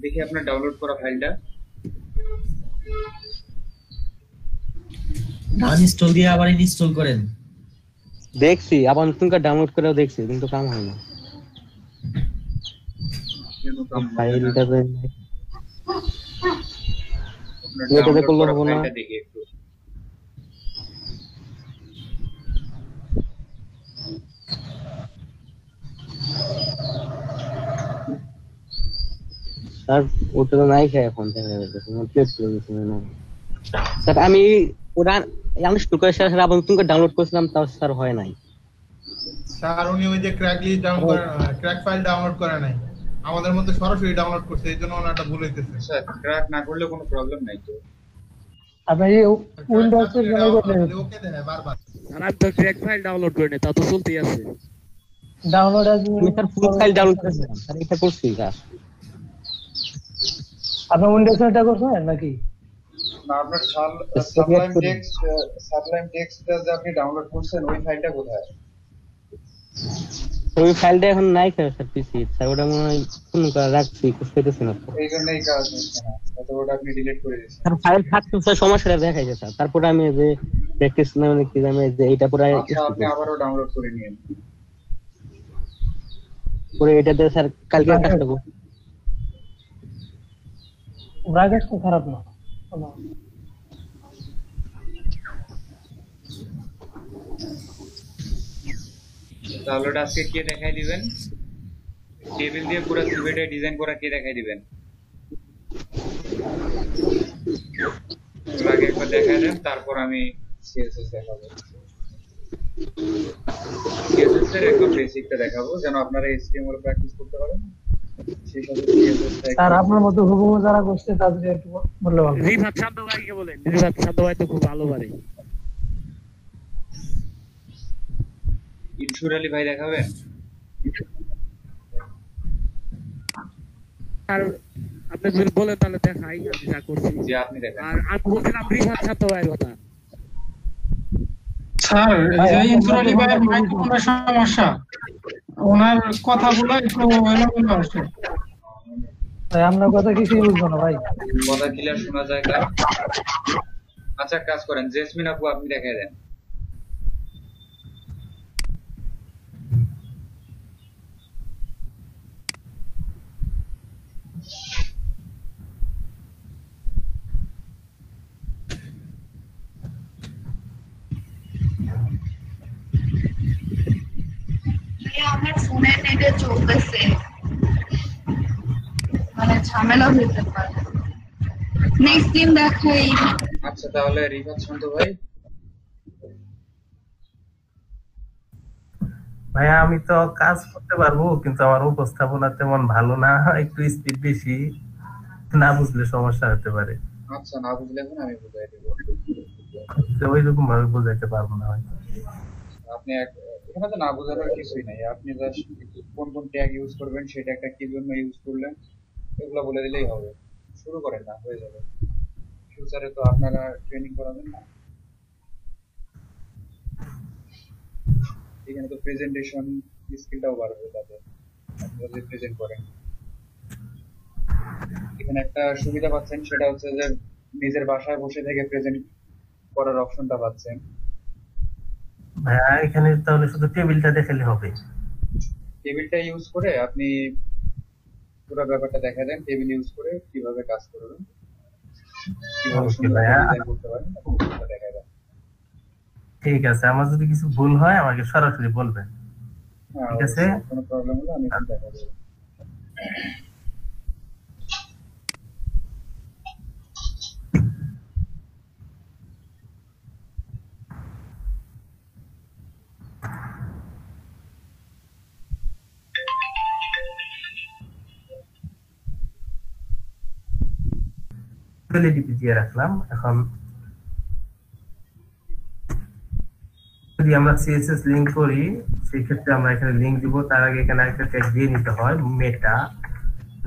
দেখি আপনার ডাউনলোড করা ফাইলটা। আনইনস্টল দিয়ে আবার ইনস্টল করেন। দেখছি, আবার নতুন করে ডাউনলোড করেও দেখছি, কিন্তু কাম হয় না। ফাইলটা এটাতে করলে হবে না। দেখি একটু। স্যার ওটা তো নাই খাই এখন, দেখা যাচ্ছে প্লেট করে দিয়েছি না স্যার। আমি ওটা আনইনস্টল করে স্যার আবার নতুন করে ডাউনলোড করেছিলাম, তাও স্যার হয় নাই স্যার। উনি ওই যে ক্র্যাক ফাইল ডাউনলোড করে নাই, আমাদের মধ্যে সরাসরি ডাউনলোড করছে, এইজন্য ওনাটা ভুল হইতেছে। স্যার ক্র্যাক না করলে কোনো প্রবলেম নাই তো। আপনি উইন্ডোজ এর জন্য করলেন ওকে দেন বারবার। আর আমি তো ক্র্যাক ফাইল ডাউনলোড করি না, তা তো চলতেই আছে। ডাউনলোড আছে স্যার, ফুল ফাইল ডাউনলোড করেছিলাম স্যার, এটা করছি স্যার। আপনি উইন্ডোজ এটা করছেন নাকি? না, আপনার সাবলাইম টেক্সট যে আপনি ডাউনলোড করছেন ওই ফাইলটা কোথায়? ওই ফাইলটা এখন নাই খেয়ে স্যার পিসি স্যার, ওটা মনে হয় ফোন করে রাখছি, খুঁজতেছি না তো। এই জন্যই কাজ হচ্ছে না, অথবা ওটা আপনি ডিলিট করে দিয়েছেন। স্যার ফাইল থাকতে স্যার সমস্যাটা দেখাইছে স্যার, তারপরে আমি যে প্র্যাকটিস না মানে কি জানি যে এইটা পুরো আচ্ছা, আপনি আবারও ডাউনলোড করে নিন। পরে এটাতে স্যার কালকে কাজ করব। ব্রাকেট তো খারাপ না। তাহলে ওটা আজকে কে দেখাই দিবেন? টেবিল দিয়ে পুরো সিভিটা ডিজাইন করা কে দেখাই দিবেন? আগে একবার দেখাই দেন, তারপর আমি সিএসএস দেখাবো। সিএসএস এর একদম বেসিকটা দেখাবো, যেন আপনারা এইচটিএমএল প্র্যাকটিস করতে পারেন। সেই সাথে সিএসএস স্যার আপনার মতো হুবহু যারা করছে তাদের একটু বললে ভালো। রিফাত শান্ত ভাইকে বলেন, রিফাত শান্ত ভাই তো খুব ভালো পারে। ইনসুর আলী ভাই দেখাবেন? আর আপনি যদি বলেন তাহলে দেখাই, আমি যা করছি। জি, আপনি দেখান। আর আমি বলছিলাম রিফাত শান্ত ভাইয়ের কথা। স্যার এই যে ইনসুর আলী ভাইয়ের মাইক্রোফোনের সমস্যা, ওনার কথাগুলো একটু এলোমেলো আসছে। ভাই আপনার কথা কিছুই বুঝবো না ভাই। কথা ক্লিয়ার শোনা যায় না। আচ্ছা, কাজ করেন, জেসমিন আপু আপনি দেখাই দেন। আমার ফোনে নেটে চলতেছে, মানে ঝামেলা হতে পারে। নেক্সট দিন দেখাই। আচ্ছা, তাহলে রিফাত শান্ত ভাই। ভাইয়া আমি তো কাজ করতে পারবো, কিন্তু আমার উপস্থাপনা তেমন ভালো না, একটু স্পিড বেশি, না বুঝলে সমস্যা হতে পারে। আচ্ছা, না বুঝলে এখন আমি বুঝাই দেব। ওইরকম ভাবে বোঝাইতে পারবো না হয়তো। আপনি এখানে তো না বোঝানোর কিছুই নাই, আপনি জাস্ট কোন কোন ট্যাগ ইউজ করবেন, সেটা একটা কি জন্য ইউজ করলেন, এগুলো বলে দিলেই হবে। শুরু করেন না, হয়ে যাবে। ফিউচারে তো আপনারা ট্রেনিং করাবেন না। এখানে তো প্রেজেন্টেশন স্কিলটাও বাড়বে তাদের, আপনারা যদি প্রেজেন্ট করেন। এখানে একটা সুবিধা পাচ্ছেন, সেটা হচ্ছে যে নিজের বাসায় বসে থেকে প্রেজেন্ট করার অপশনটা পাচ্ছেন। ভাইয়া এখানে তাহলে শুধু টেবিলটা দেখালে হবে? টেবিলটা ইউজ করে আপনি পুরো ব্যাপারটা দেখা দেন, টেবিল ইউজ করে কিভাবে কাজ করবেন, কিভাবে সুন্দর ডিজাইন করতে পারেন, দেখা দেন। ঠিক আছে, আমার যদি কিছু ভুল হয় আমাকে সরাসরি বলবেন, ঠিক আছে? কোনো প্রবলেম হলে আমি দেখা দেব। এলইডি দিয়ে রাখলাম। এখন যদি আমরা সিএসএস লিংক করি, সেই ক্ষেত্রে আমরা এখানে লিংক দিব। তার আগে এখানে একটা ট্যাগ দিয়ে নিতে হয়, মেটা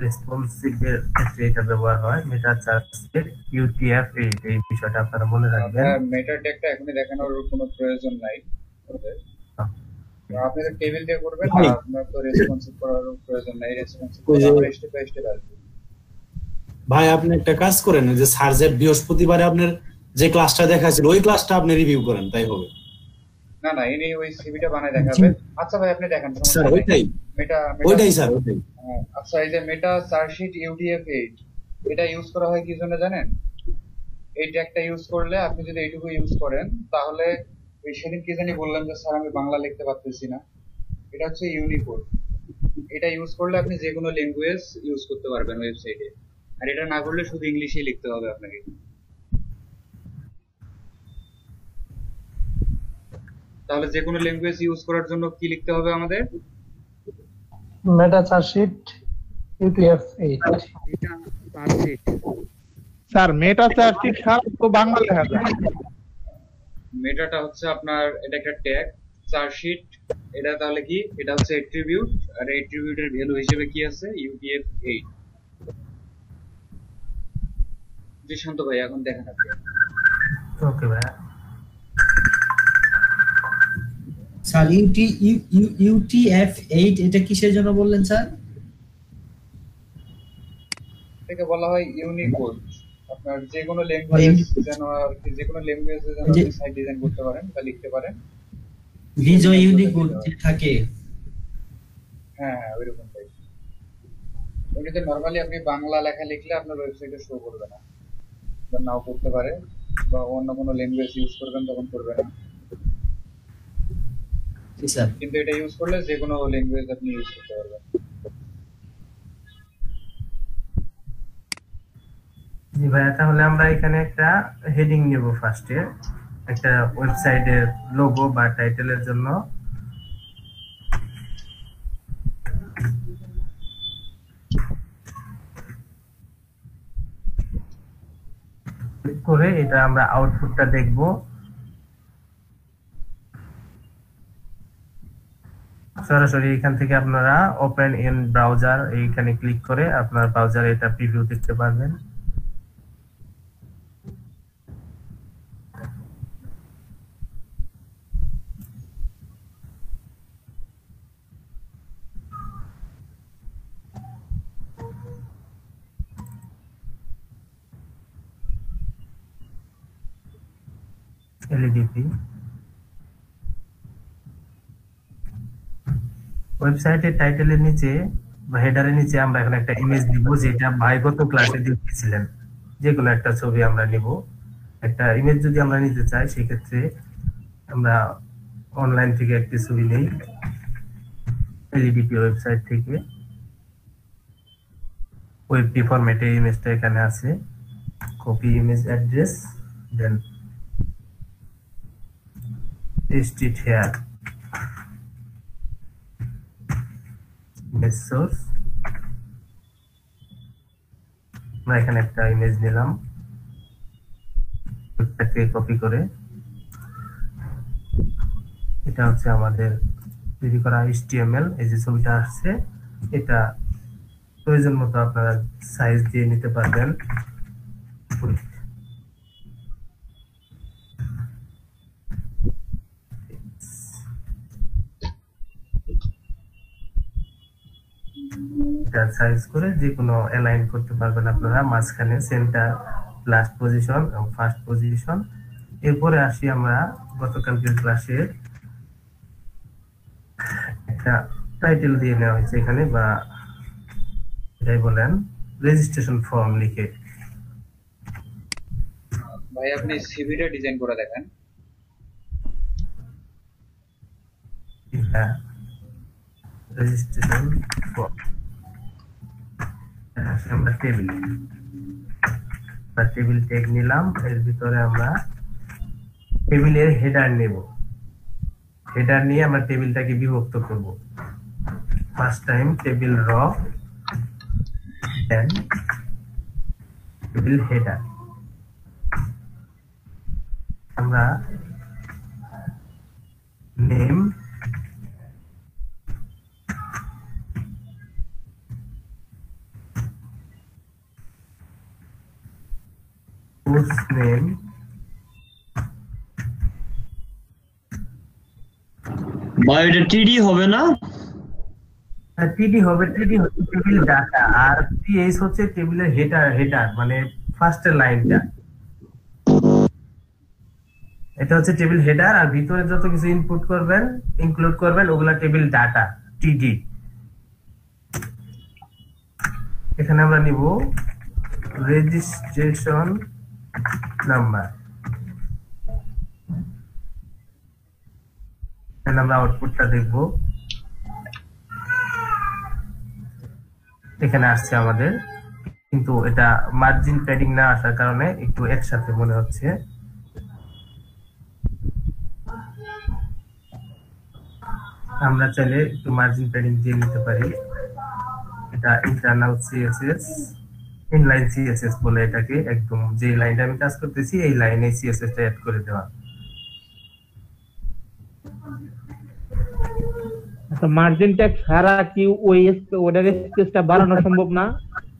রেসপন্সিভ এর ক্ষেত্রে এটা ব্যবহার হয়, মেটা চার্জের UTF-8। এই বিষয়টা আপনারা মনে রাখবেন। মেটা ট্যাগটা এখনই দেখানোর কোনো প্রয়োজন নাই। আপনি তো টেবিল দিয়ে করবেন না, আপনার তো রেসপন্সিভ করার প্রয়োজন নাই। রেসপন্সিভ আমরা স্টেপ বাই স্টেপ আসবে। ভাই আপনি একটা কাজ করেন, যে স্যার যে বৃহস্পতিবারে আপনার যে ক্লাসটা দেখাচ্ছিল ওই ক্লাসটা আপনি রিভিউ করেন, তাই হবে। না না, ইনি ওই সিভিটা বানায় দেখাবেন। আচ্ছা ভাই, আপনি দেখান। স্যার ওইটাই স্যার ওইটাই। আচ্ছা, এই যে মেটা চার্জশিট UTF-8, এটা ইউজ করা হয় কি জন্য জানেন? এই ট্যাগটা ইউজ করলে আপনি যদি এইটুকু ইউজ করেন, তাহলে ওই সেদিন কি জানি বললাম যে স্যার আমি বাংলা লিখতে পারতেছি না, এটা হচ্ছে ইউনিকোড। এটা ইউজ করলে আপনি যে কোনো ল্যাঙ্গুয়েজ ইউজ করতে পারবেন ওয়েবসাইটে। আর এটা না করলে শুধু ইংলিশেই লিখতে হবে আপনাকে। তাহলে যে কোনো ল্যাঙ্গুয়েজ ইউজ করার জন্য কি লিখতে হবে আমাদের? মেটা চার্জশিট UTF-8। স্যার মেটা চার্জশিট ছাড়া তো বাংলা লেখা যায়। মেটাটা হচ্ছে আপনার, এটা একটা ট্যাগ। চার্জশিট এটা তাহলে কি? এটা হচ্ছে অ্যাট্রিবিউট, আর অ্যাট্রিবিউটের ভ্যালু হিসেবে কি আছে? UTF-8। জি শান্ত ভাই, এখন দেখেন আপনি। ওকে ভাই। স্যার UTF-8 এটা কিসের জন্য বললেন স্যার? এটাকে বলা হয় ইউনিকোড। আপনার যে কোনো ল্যাঙ্গুয়েজ যেন আর কি যে কোনো ল্যাঙ্গুয়েজে যেন আপনি সাইট ডিজাইন করতে পারেন বা লিখতে পারেন। ভিজুয়াল ইউনিকোড যে থাকে, হ্যাঁ ওইরকম টাইপ। ওইটাতে নরমালি আপনি বাংলা লেখা লিখলে আপনার ওয়েবসাইটে শো করবে না, বা নাও করতে পারে, বা অন্য কোনো ল্যাঙ্গুয়েজ ইউজ করবেন তখন করবে না। কিন্তু এটা ইউজ করলে যে কোনো ল্যাঙ্গুয়েজ আপনি ইউজ করতে পারবেন। জি ভাইয়া, তাহলে আমরা এখানে একটা হেডিং নেব ফার্স্টে, একটা ওয়েবসাইটের লোগো বা টাইটেলের জন্য। করে এটা আমরা আউটপুটটা দেখব। সরাসরি এখান থেকে আপনারা ওপেন ইন ব্রাউজার এইখানে ক্লিক করে আপনার ব্রাউজারে এটা প্রিভিউ দেখতে পারবেন। LDP ওয়েবসাইটের টাইটেলের নিচে বা হেডারের নিচে আমরা এখানে একটা ইমেজ দিব, যেটা ভাই গত ক্লাসে দিয়েছিলেন। যে কোনো একটা ছবি আমরা নিব। একটা ইমেজ যদি আমরা নিতে চাই সেক্ষেত্রে আমরা অনলাইন থেকে একটি ছবি নেই, LDP ওয়েবসাইট থেকে। ওয়েবপি ফরম্যাটে ইমেজটা এখানে আছে, copy image address, then paste it here, image source। আমরা এখানে একটা ইমেজ নিলাম, এটাকে কপি করে এটা হচ্ছে আমাদের তৈরি করা HTML। এই যে ছবিটা আসছে, এটা প্রয়োজন মতো আপনারা সাইজ দিয়ে নিতে পারবেন। সাইজ করে যে কোনো অ্যালাইন করতে পারবেন আপনারা, মাঝখানে সেন্টার, লাস্ট পজিশন এবং ফার্স্ট পজিশন। এরপরে আসি আমরা গতকালকের ক্লাসের একটা টাইটেল দিয়ে নেওয়া হয়েছে এখানে, বা এটাই বলেন রেজিস্ট্রেশন ফর্ম লিখে। ভাই আপনি সিভিটা ডিজাইন করে দেখেন। রেজিস্ট্রেশন ফর্ম আমরা টেবিল ট্যাগ নিলাম। এর ভিতরে আমরা টেবিলের হেডার নেব। হেডার নিয়ে আমরা টেবিলটাকে বিভক্ত করব। ফার্স্ট টাইম টেবিল র, দেন টেবিল হেডার। আমরা নেম, post name, বা এটা টিডি হবে না? টিডি হবে, টিডি হচ্ছে টেবিল ডাটা, আর টিএস হচ্ছে টেবিলের হেডার মানে ফার্স্টের লাইনটা। এটা হচ্ছে টেবিল হেডার, আর ভিতরে যত কিছু ইনপুট করবেন ইনক্লুড করবেন ওগুলা টেবিল ডাটা, টিডি। এখানে আমরা নিব রেজিস্ট্রেশন নাম্বার। এখানে আমরা আউটপুটটা দেখব। এখানে আসছে আমাদের, কিন্তু এটা মার্জিন প্যাডিং না আসার কারণে একটু একসাথে মনে হচ্ছে। আমরা চাইলে একটু মার্জিন প্যাডিং দিয়ে নিতে পারি। এটা ইন্টারনাল সিএসএস, ইনলাইন সিএসএস বলে এটাকে। একদম যে লাইনটা আমি কাজ করতেছি এই লাইনে সিএসএস টা অ্যাড করে দেওয়া। আচ্ছা, মার্জিন ট্যাগ ছাড়া কি ওই ওটার স্পেসটা বাড়ানো সম্ভব না?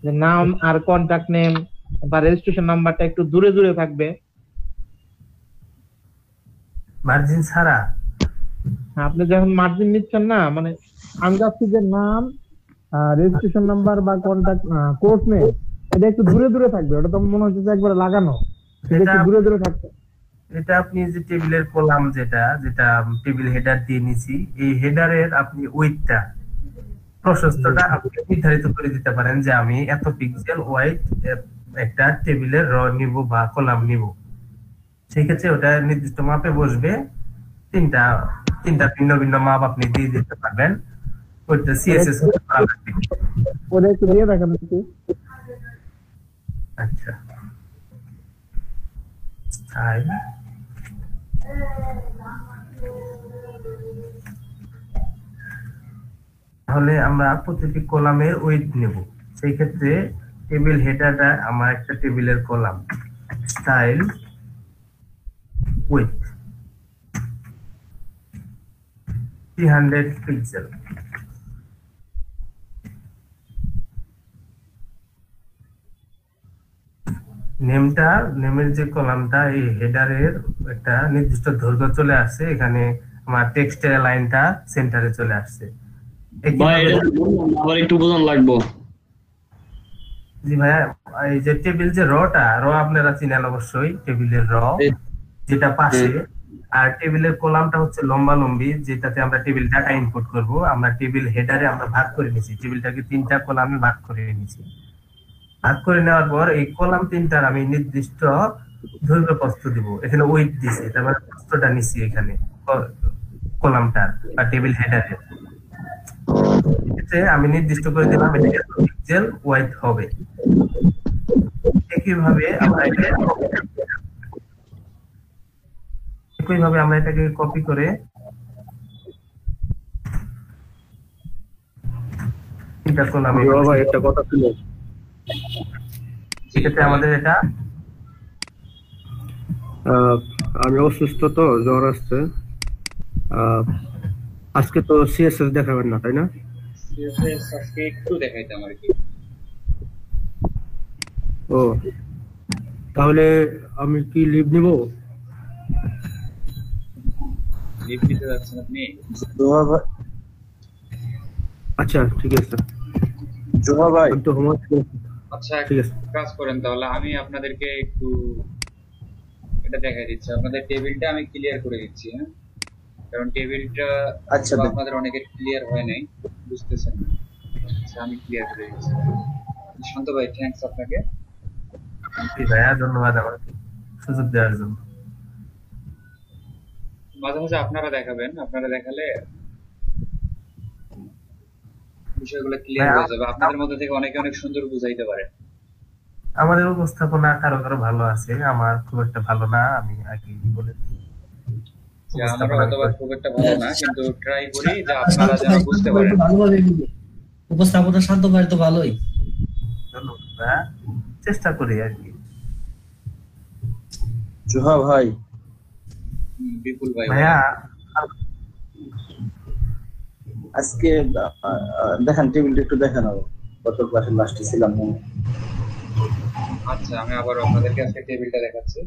যে নাম আর কন্টাক্ট নেম বা রেজিস্ট্রেশন নাম্বারটা একটু দূরে দূরে থাকবে মার্জিন ছাড়া? আপনি যখন মার্জিন নিচ্ছেন না, মানে আমি চাচ্ছি যে নাম, রেজিস্ট্রেশন নাম্বার বা কন্টাক্ট কোর্স নেম, এটা একটু দূরে দূরে থাকবে। ওটা তো মনে হচ্ছে যে একবারে লাগানো, এটা একটু দূরে দূরে থাকবে। এটা আপনি যে টেবিলের কলাম যেটা টেবিল হেডার দিয়ে নিছি, এই হেডারের আপনি ওয়েটটা, প্রশস্তটা আপনি নির্ধারিত করে দিতে পারেন যে আমি এত পিক্সেল ওয়াইড একটা টেবিলের র নিব বা কলাম নিব। সেই ক্ষেত্রে ওটা নির্দিষ্ট মাপে বসবে। তিনটা ভিন্ন ভিন্ন মাপ আপনি দিয়ে দিতে পারবেন। ওইটা সিএসএস করা লাগবে। ওটা একটু দিয়ে দেখেন একটু। আচ্ছা, স্টাইল তাহলে আমরা প্রতিটি কলামের ওয়েট নেব। সেই ক্ষেত্রে টেবিল হেডারটা আমার একটা টেবিলের কলাম, স্টাইল ওয়েট 300 পিক্সেল। নেমের যে কলামটা, এই হেডারের একটা নির্দিষ্ট দৈর্ঘ্য চলে আসছে, এখানে আমার টেক্সটের লাইনটা সেন্টারে চলে আসছে। আবার একটু বোঝান লাগবো। জি ভাইয়া, এই যে টেবিল যে র আপনারা চিনেন অবশ্যই, টেবিলের র যেটা পাশে, আর টেবিলের কলামটা হচ্ছে লম্বা লম্বি, যেটাতে আমরা টেবিল ডাটা ইনপুট করব। আমরা টেবিল হেডারে আমরা ভাগ করে নিয়েছি, টেবিলটাকে 3টা কলামে ভাগ করে নিয়েছি। ভাগ করে নেওয়ার পর এই কলাম 3টার আমি নির্দিষ্ট দৈর্ঘ্য প্রস্থ দিব। এখানে ওয়েট দিছি, তারপরে প্রস্থটা নিছি এখানে কলামটার বা টেবিল হেডারের। আমি নির্দিষ্ট করে দিলাম এটা এত পিক্সেল ওয়াইড হবে। একইভাবে আমরা এটাকে কপি করে এটা কলামে একটা কথা ছিল, সেক্ষেত্রে আমাদের এটা আমি অসুস্থ তো, জ্বর আসছে। আজকে তো সিএসএস দেখাবেন না, তাই না? সিএসএস আজকে একটু দেখাইতাম আর কি। ও, তাহলে আমি কি লিভ নিব? লিভ দিতে যাচ্ছেন আপনি? আচ্ছা ঠিক আছে। জোহা ভাই, আমি তো হোমওয়ার্ক করেছি। আচ্ছা, কাজ করেন তাহলে, আমি আপনাদেরকে একটু এটা দেখাই দিচ্ছি। আপনাদের টেবিলটা আমি ক্লিয়ার করে দিচ্ছি, হ্যাঁ, কারণ টেবিলটা আপনাদের অনেকের ক্লিয়ার হয় নাই, বুঝতেছেন। আচ্ছা, আমি ক্লিয়ার করে দিচ্ছি। শান্ত ভাই, থ্যাঙ্কস আপনাকে। ভাইয়া ধন্যবাদ আমাকে সুযোগ দেওয়ার জন্য। মাঝে মাঝে আপনারা দেখাবেন, আপনারা দেখালে বিষয়গুলো ক্লিয়ার হয়ে যাবে। আপনাদের মধ্যে থেকে অনেকে অনেক সুন্দর বুঝাইতে পারে। আমাদের উপস্থাপনা কারো কারো ভালো আছে, আমার খুব একটা ভালো না, আমি আগে বলেছি। আমরা হয়তো খুব একটা ভালো না, কিন্তু ট্রাই করি যে আপনারা যেন বুঝতে পারেন। উপস্থাপনা শান্ত ভাই তো ভালোই, ধন্যবাদ, চেষ্টা করি আর কি। জোহা ভাই, বিপুল ভাই, ভাইয়া আজকে দেখেন টেবিলটা একটু দেখেন, গত ক্লাসের লাস্টে ছিলাম। আচ্ছা, আমি আবার আপনাদেরকে আজকে টেবিলটা দেখাচ্ছি।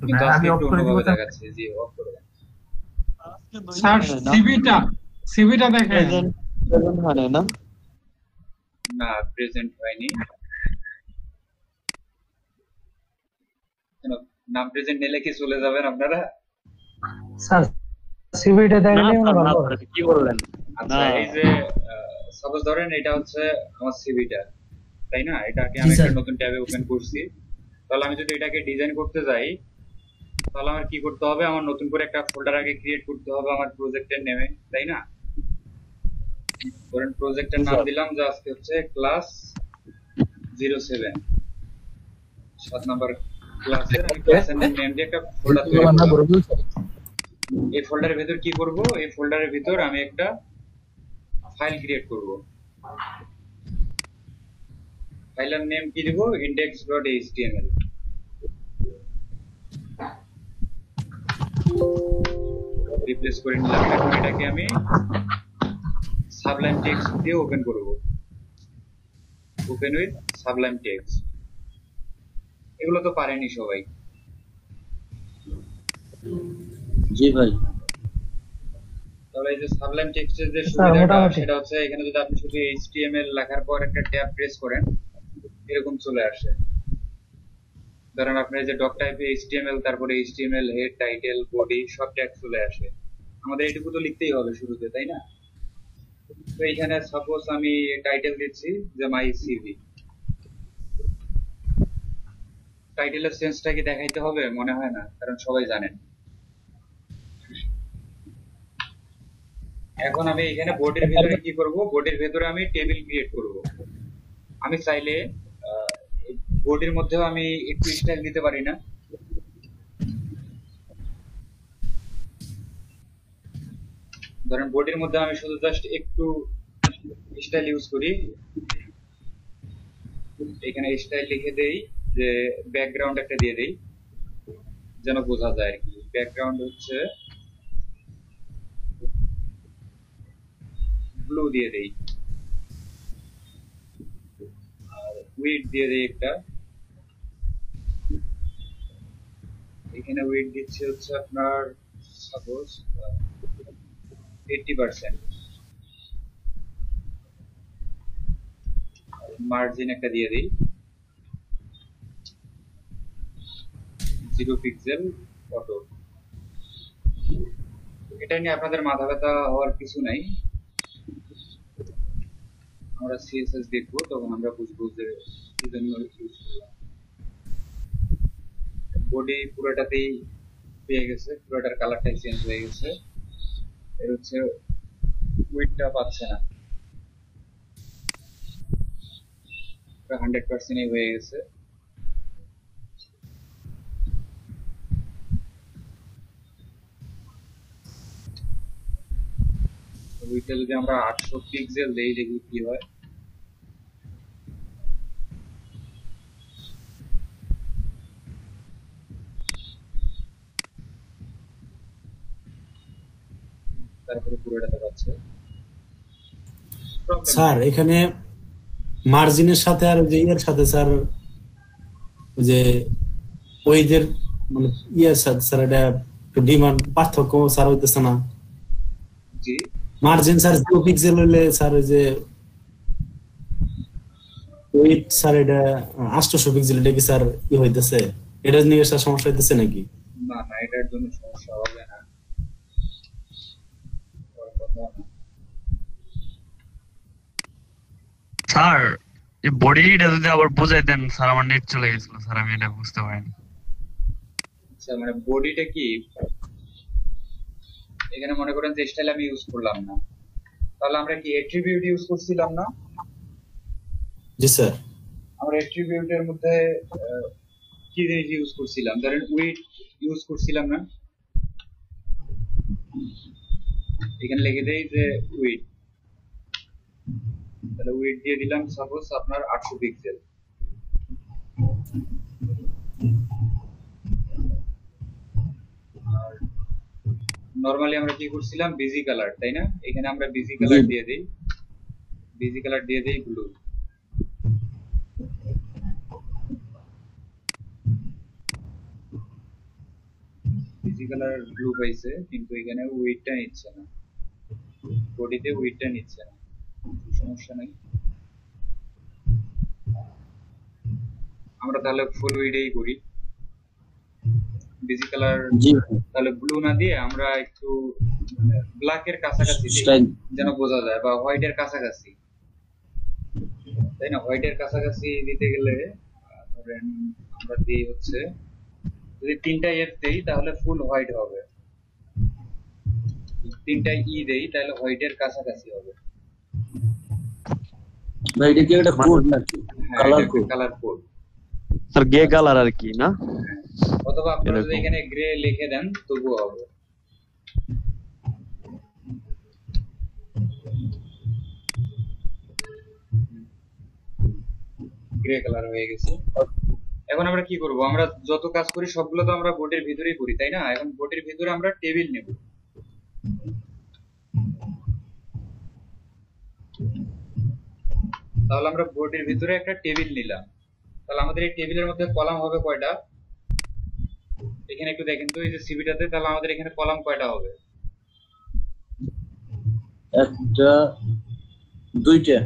কিন্তু আমি অফ করে দিব, দেখাচ্ছি। জি, অফ করে দেন। স্যার সিভিটা দেখেন। প্রেজেন্ট হয় না? না, প্রেজেন্ট হয়নি। নাম প্রেজেন্ট নিলে কি চলে যাবেন আপনারা? স্যার সিভিটা দেখলে কি বললেন? আচ্ছা, এই যে সাপোজ ধরেন এটা হচ্ছে আমার সিভিটা, তাই না? এটাকে আমি একটা নতুন ট্যাবে ওপেন করছি। তাহলে আমি যদি এটাকে ডিজাইন করতে যাই, তাহলে আমার কি করতে হবে? আমার নতুন করে একটা ফোল্ডার আগে ক্রিয়েট করতে হবে আমার প্রজেক্টের নেমে, তাই না? ধরেন প্রজেক্টের নাম দিলাম যে আজকে হচ্ছে ক্লাস 07, 7 নাম্বার ক্লাসের। আমি ক্লাসের নেম দিয়ে একটা ফোল্ডার তৈরি করব। এই ফোল্ডারের ভিতর কি করব? এই ফোল্ডারের ভিতর আমি একটা ফাইল ক্রিয়েট করব। ফাইলের নেম কি দিব? index.html। রিপ্লেস করে নিলাম। এখন এটাকে আমি সাবলাইম টেক্সট দিয়ে ওপেন করব। Open with Sublime text. এগুলো তো পারেনি সবাই। জি ভাই, তাহলে এই যে সাবলাইম টেক্সটের যে স্যার সুবিধাটা মোটামুটি সেটা হচ্ছে এখানে যদি আপনি শুধু HTML লেখার পর একটা ট্যাব প্রেস করেন এরকম চলে আসে। ধরেন আপনার যে ডক টাইপে HTML, তারপরে HTML হেড, টাইটেল, বডি সব ট্যাগ চলে আসে। আমাদের এইটুকু তো লিখতেই হবে শুরুতে, তাই না? তো এখানে সাপোজ আমি টাইটেল দিচ্ছি যে মাই সিভি। টাইটেলের সেন্সটা কি দেখাইতে হবে? মনে হয় না, কারণ সবাই জানেন। এখন আমি এখানে বডির ভিতরে কি করব? বডির ভিতরে আমি টেবিল ক্রিয়েট করব। আমি চাইলে বডির মধ্যেও আমি একটু স্টাইল দিতে পারি না? ধরেন বডির মধ্যে আমি শুধু জাস্ট একটু স্টাইল ইউজ করি, এখানে স্টাইল লিখে দেই, যে ব্যাকগ্রাউন্ড একটা দিয়ে দেই যেন বোঝা যায় আর কি। ব্যাকগ্রাউন্ড হচ্ছে ব্লু দিয়ে দেই, আর উইড দিয়ে দেই একটা। এখানে উইড দিচ্ছে হচ্ছে আপনার সাপোজ 80%। মার্জিন একটা দিয়ে দিই 0 পিক্সেল অটো। এটা নিয়ে আপনাদের মাথা ব্যথা হওয়ার কিছু নাই, আমরা CSS দেখবো তখন আমরা বুঝবো যে কি জন্য ইউজ করলাম। বডি পুরোটাতেই পেয়ে গেছে, পুরোটার কালারটাই চেঞ্জ হয়ে গেছে। এর হচ্ছে উইডটা পাচ্ছে না, 100% হয়ে গেছে। উইডটা যদি আমরা 800 পিক্সেল দেই দেখি কি হয়। তারপরে পুরোটাতে পাচ্ছে। স্যার এখানে মার্জিনের সাথে আর যে এর সাথে স্যার যে ওইদের মানে ইয়ার সাথে স্যার এটা একটু ডিমান্ড পার্থক্য স্যার হইতেছে না? জি মার্জিন স্যার 0 পিক্সেল হইলে স্যার ওই যে ওয়েট স্যার এটা 800 পিক্সেল, এটা কি স্যার কি হইতেছে? এটা নিয়ে স্যার সমস্যা হইতেছে নাকি? না না, এটার জন্য সমস্যা হবে না। স্যার এই বডিটা যদি আবার বুঝাই দেন স্যার, আমার নেট চলে গেছিল স্যার, আমি এটা বুঝতে পারিনি। আচ্ছা মানে বডিটা কি? এখানে মনে করেন যে স্টাইল আমি ইউজ করলাম না, তাহলে আমরা কি অ্যাট্রিবিউট ইউজ করছিলাম না? জি স্যার। আমরা অ্যাট্রিবিউটের মধ্যে কি জিনিস ইউজ করছিলাম? ধরেন উইড ইউজ করছিলাম না? এখানে লিখে দেই যে উইড, তাহলে উইড দিয়ে দিলাম সাপোজ আপনার 800 পিক্সেল। আর নরমালি আমরা কি করছিলাম? বিজি কালার, তাই না? এখানে আমরা বিজি কালার দিয়ে দেই, বিজি কালার দিয়ে দেই ব্লু। বিজি কালার ব্লু পাইছে, কিন্তু এখানে উইডটা নিচ্ছে না, বডিতে উইডটা নিচ্ছে না। সমস্যা নাই, আমরা তাহলে ফুল উইডেই করি। বিজি কালার তাহলে ব্লু না দিয়ে আমরা একটু ব্ল্যাকের কাছাকাছি দিই যেন বোঝা যায়, বা হোয়াইটের কাছাকাছি, তাই না? হোয়াইটের কাছাকাছি দিতে গেলে ধরেন আমরা দিই হচ্ছে, যদি 3টা এফ দেই তাহলে ফুল হোয়াইট হবে, 3টা ই দেই তাহলে হোয়াইটের কাছাকাছি হবে। ভাই এটা কি একটা কোড নাকি? Colour code? Colour code sir grey colour আর কি না? অথবা আপনি যদি এখানে গ্রে লিখে দেন তবুও হবে। গ্রে কালার হয়ে গেছে। এখন আমরা কি করব? আমরা যত কাজ করি সবগুলো তো আমরা বোর্ডের ভিতরেই করি, তাই না? এখন বোর্ডের ভিতরে আমরা টেবিল নেব। তাহলে আমরা বোর্ডের ভিতরে একটা টেবিল নিলাম, তাহলে আমাদের এই টেবিলের মধ্যে কলাম হবে কয়টা? এখানে একটু দেখেন তো, এই যে সিভিটাতে, তাহলে আমাদের এখানে কলাম কয়টা হবে? একটা দুইটা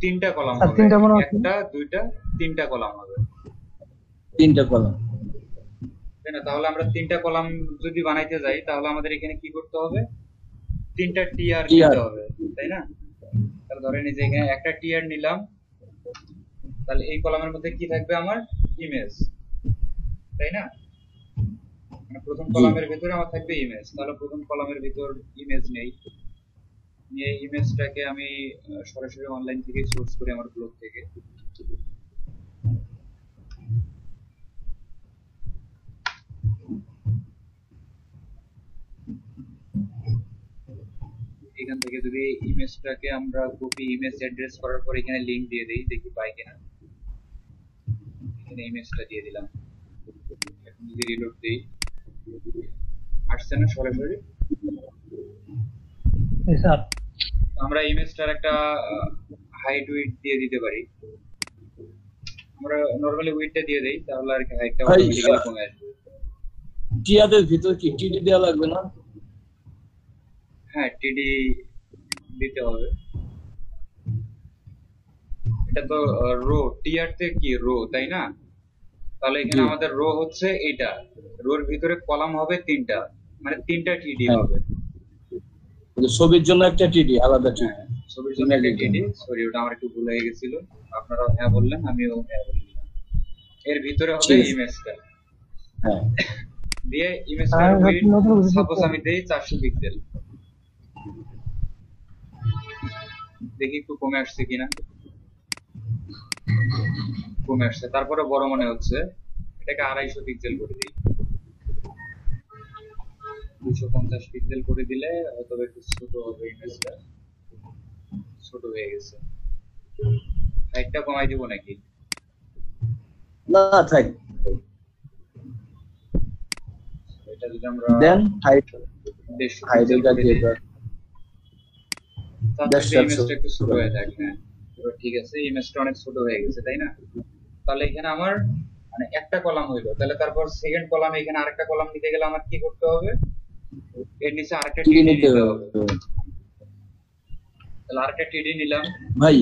তিনটা কলাম আর হবে, তিনটা মনে হচ্ছে একটা দুইটা তিনটা কলাম হবে, তিনটা কলাম, তাই না? তাহলে আমরা তিনটা কলাম যদি বানাইতে যাই তাহলে আমাদের এখানে কি করতে হবে, তিনটা টিআর নিতে হবে, তাই না? তাহলে ধরেন এই যে এখানে একটা টিআর নিলাম, তাহলে এই কলামের মধ্যে কি থাকবে, আমার ইমেজ, তাই না? মানে প্রথম কলামের ভিতরে আমার থাকবে ইমেজ, তাহলে প্রথম কলামের ভিতর ইমেজ নেই, নিয়ে ইমেজটাকে আমি সরাসরি অনলাইন থেকে সোর্স করি আমার ব্লগ থেকে। এখান থেকে যদি ইমেজটাকে আমরা কপি ইমেজ অ্যাড্রেস করার পর এখানে লিংক দিয়ে দেই, দেখি পাই কিনা। এখানে ইমেজটা দিয়ে দিলাম, এখন যদি রিলোড দেই আসছে না সরাসরি। স্যার আমরা ইমেজটার একটা হাইট উইডথ দিয়ে দিতে পারি, আমরা নরমালি উইডথটা দিয়ে দেই, তাহলে আর কি হাইটটা অটোমেটিক্যালি কমে আসবে। টিআদের ভিতর কি টিডি দেওয়া লাগবে না? হ্যাঁ, টিডি দিতে হবে। এটা তো রো, টিআর তে কি রো, তাই না? তাহলে এখানে আমাদের রো হচ্ছে এটা, রোর ভিতরে কলাম হবে তিনটা, মানে তিনটা টিডি হবে। ছবির জন্য একটা টিডি আলাদা, ছবির জন্য একটা টিডি, সরি ওটা আমার একটু ভুল হয়ে গেছিল, আপনারাও হ্যাঁ বললেন আমিও হ্যাঁ বললাম। এর ভিতরে হবে ইমেজটা, হ্যাঁ দিয়ে ইমেজটার উইডথ সাপোজ আমি দেই 400 পিক্সেল, দেখি একটু কমে আসছে কিনা, কমে আসছে। তারপরে বড় মনে হচ্ছে, এটাকে 250 পিক্সেল করে দিই, 250 পিক্সেল করে দিলে হয়তো একটু ছোট হবে, ইমেজটা ছোট হয়ে গেছে। হাইটটা কমাই দিব নাকি? না থাক, এটা যদি আমরা দেন হাইট 150 হাইটটা দিয়ে দাও, তাহলে ইমেজটা একটু ছোট হয়ে থাকে। হ্যাঁ ঠিক আছে, ইমেজটা অনেক ছোট হয়ে গেছে, তাই না? তাহলে এখানে আমার মানে একটা কলাম হইলো, তাহলে তারপর সেকেন্ড কলামে এখানে আরেকটা কলাম নিতে গেলে আমার কি করতে হবে, এর নিচে আরেকটা টিডি নিতে হবে। তাহলে আরেকটা টিডি নিলাম। ভাই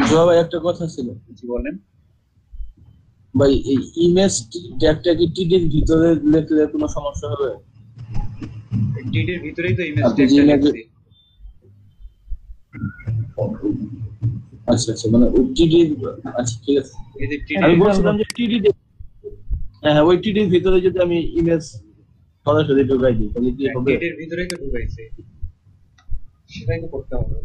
জোয়া ভাই একটা কথা ছিল, কি বলেন ভাই? এই ইমেজ ট্যাগটা কি টিডির ভিতরে লিখলে কোনো সমস্যা হবে? টিডির ভিতরেই তো ইমেজ ট্যাগটা লিখছি। আচ্ছা আচ্ছা, মানে ওই টিডি, আচ্ছা ঠিক আছে, আমি বলছিলাম যে টিডি, হ্যাঁ ওই টিডির ভিতরে যদি আমি ইমেজ সরাসরি ঢুকাই দিই তাহলে কি হবে? টিডির ভিতরেই তো ঢুকাইছে, সেটাই তো করতে হবে,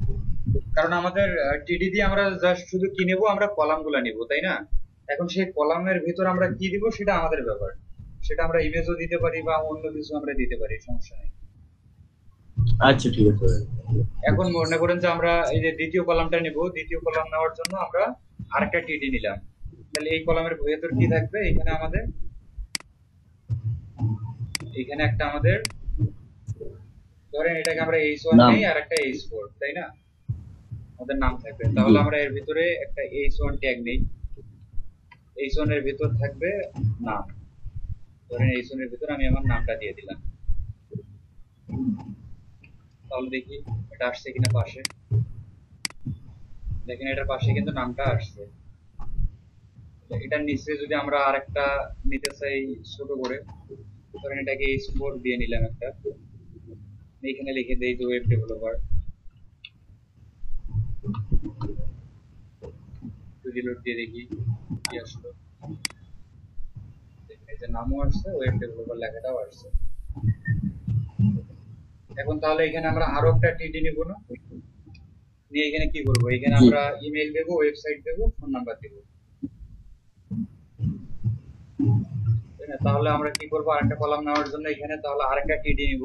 কারণ আমাদের টিডি দিয়ে আমরা জাস্ট শুধু কি নেব, আমরা কলামগুলো নেব, তাই না? এখন সেই কলামের ভিতর আমরা কি দিব সেটা আমাদের ব্যাপার, সেটা আমরা ইমেজও দিতে পারি বা অন্য কিছু আমরা দিতে পারি, সমস্যা নেই। আচ্ছা ঠিক আছে। এখন মনে করেন যে আমরা এই যে দ্বিতীয় কলামটা নেব, দ্বিতীয় কলাম নেওয়ার জন্য আমরা আরেকটা টিডি নিলাম, তাহলে এই কলামের ভেতর কি থাকবে, এখানে আমাদের এখানে একটা আমাদের ধরেন এটাকে আমরা H1 নেই আর একটা H4, তাই না? আমাদের নাম থাকবে, তাহলে আমরা এর ভিতরে একটা H1 ট্যাগ নেই, H1 এর ভিতর থাকবে নাম, ধরেন H1 এর ভিতর আমি আমার নামটা দিয়ে দিলাম। তাহলে দেখি এটা আসছে কিনা পাশে, দেখেন এটার পাশে কিন্তু নামটা আসছে। এটার নিচে যদি আমরা আরেকটা নিতে চাই ছোট করে, ধরেন এটাকে H4 দিয়ে নিলাম একটা, এখানে লিখে দেই যে ওয়েব ডেভেলপার, রিলোড দিয়ে দেখি কি আসলো, এই যে নামও আসছে, ওয়েব ডেভেলপার লেখাটাও আসছে। এখন তাহলে এখানে আমরা আরো একটা টিডি নিব না, নিয়ে এখানে কি করব, এখানে আমরা ইমেল দেব, ওয়েবসাইট দেব, ফোন নাম্বার দেব, তাহলে আমরা কি করব, আরেকটা কলাম নেওয়ার জন্য এখানে তাহলে আরেকটা টিডি নিব,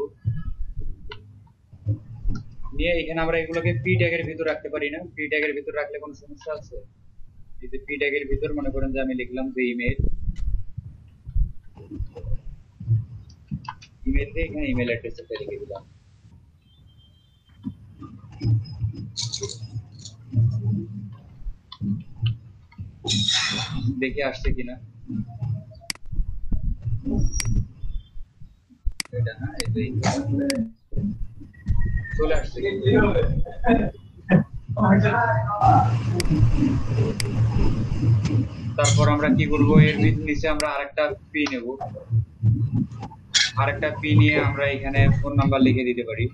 নিয়ে এখানে আমরা এগুলোকে পি ট্যাগের ভিতর রাখতে পারি না? পি ট্যাগের ভিতর রাখলে কোনো সমস্যা আছে? এই যে পি ট্যাগের ভিতর মনে করেন যে আমি লিখলাম যে ইমেল, ইমেল দিয়ে এখানে ইমেল অ্যাড্রেসটা লিখে দিলাম, দেখি আসছে কিনা। এটা না, এই যে চলে আসছে তারপর আমরা কি করব এর নিচে আমরা আরেকটা পি নেব আরেকটা পি নিয়ে আমরা এখানে ফোন নাম্বার লিখে দিতে পারি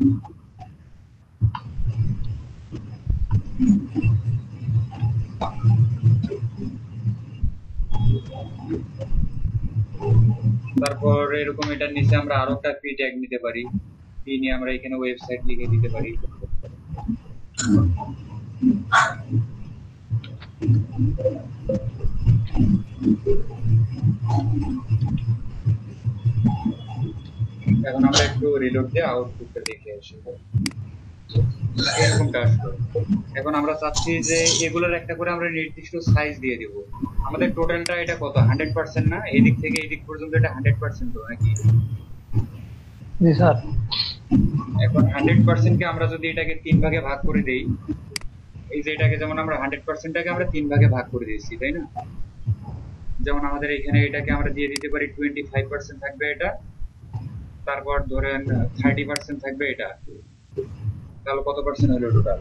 তারপর এরকম এটার নিচে আমরা আরো একটা পি ট্যাগ নিতে পারি পি নিয়ে আমরা এখানে ওয়েবসাইট লিখে দিতে পারি এখন আমরা একটু রিলোড দিয়ে আউটপুটটা দেখে আসি এরকম কাজ করে এখন আমরা চাচ্ছি যে এগুলোর একটা করে আমরা নির্দিষ্ট সাইজ দিয়ে দেব আমাদের টোটালটা এটা কত 100% না এই দিক থেকে এই দিক পর্যন্ত এটা 100% তো নাকি জি স্যার এখন 100% কে আমরা যদি এটাকে তিন ভাগে ভাগ করে দেই এই যে এটাকে যেমন আমরা 100% টাকে আমরা তিন ভাগে ভাগ করে দিয়েছি তাই না যেমন আমাদের এখানে এটাকে আমরা দিয়ে দিতে পারি 25% থাকবে এটা তারপর ধরেন 30% থাকবে এটা তাহলে কত পার্সেন্ট হলো টোটাল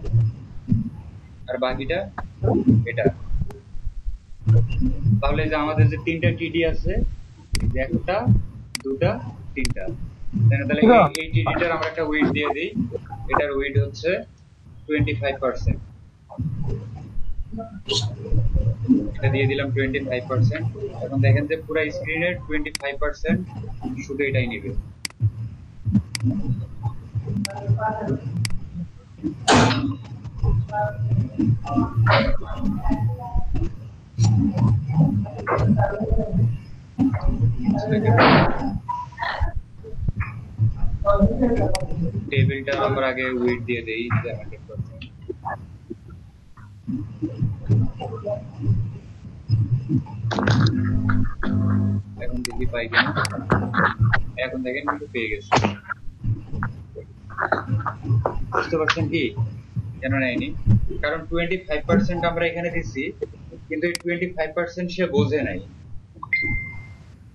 আর বাকিটা এটা তাহলে যে আমাদের যে তিনটা টিডি আছে একটা দুটা তিনটা তাহলে এই টিডিটার আমরা একটা ওয়েট দিয়ে দেই এটার ওয়েট হচ্ছে 25% এটা দিয়ে দিলাম 25% এখন দেখেন যে পুরো স্ক্রিনের 25% শুধু এটাই নেবে টেবিলটা আমরা আগে ওয়েট দিয়ে দেই 100% এখন দেখি পাই কিনা এখন দেখেন কিন্তু পেয়ে গেছে বুঝতে পারছেন কি কেন নেয়নি কারণ 25% আমরা এখানে দিচ্ছি কিন্তু এই 25% সে বোঝে নাই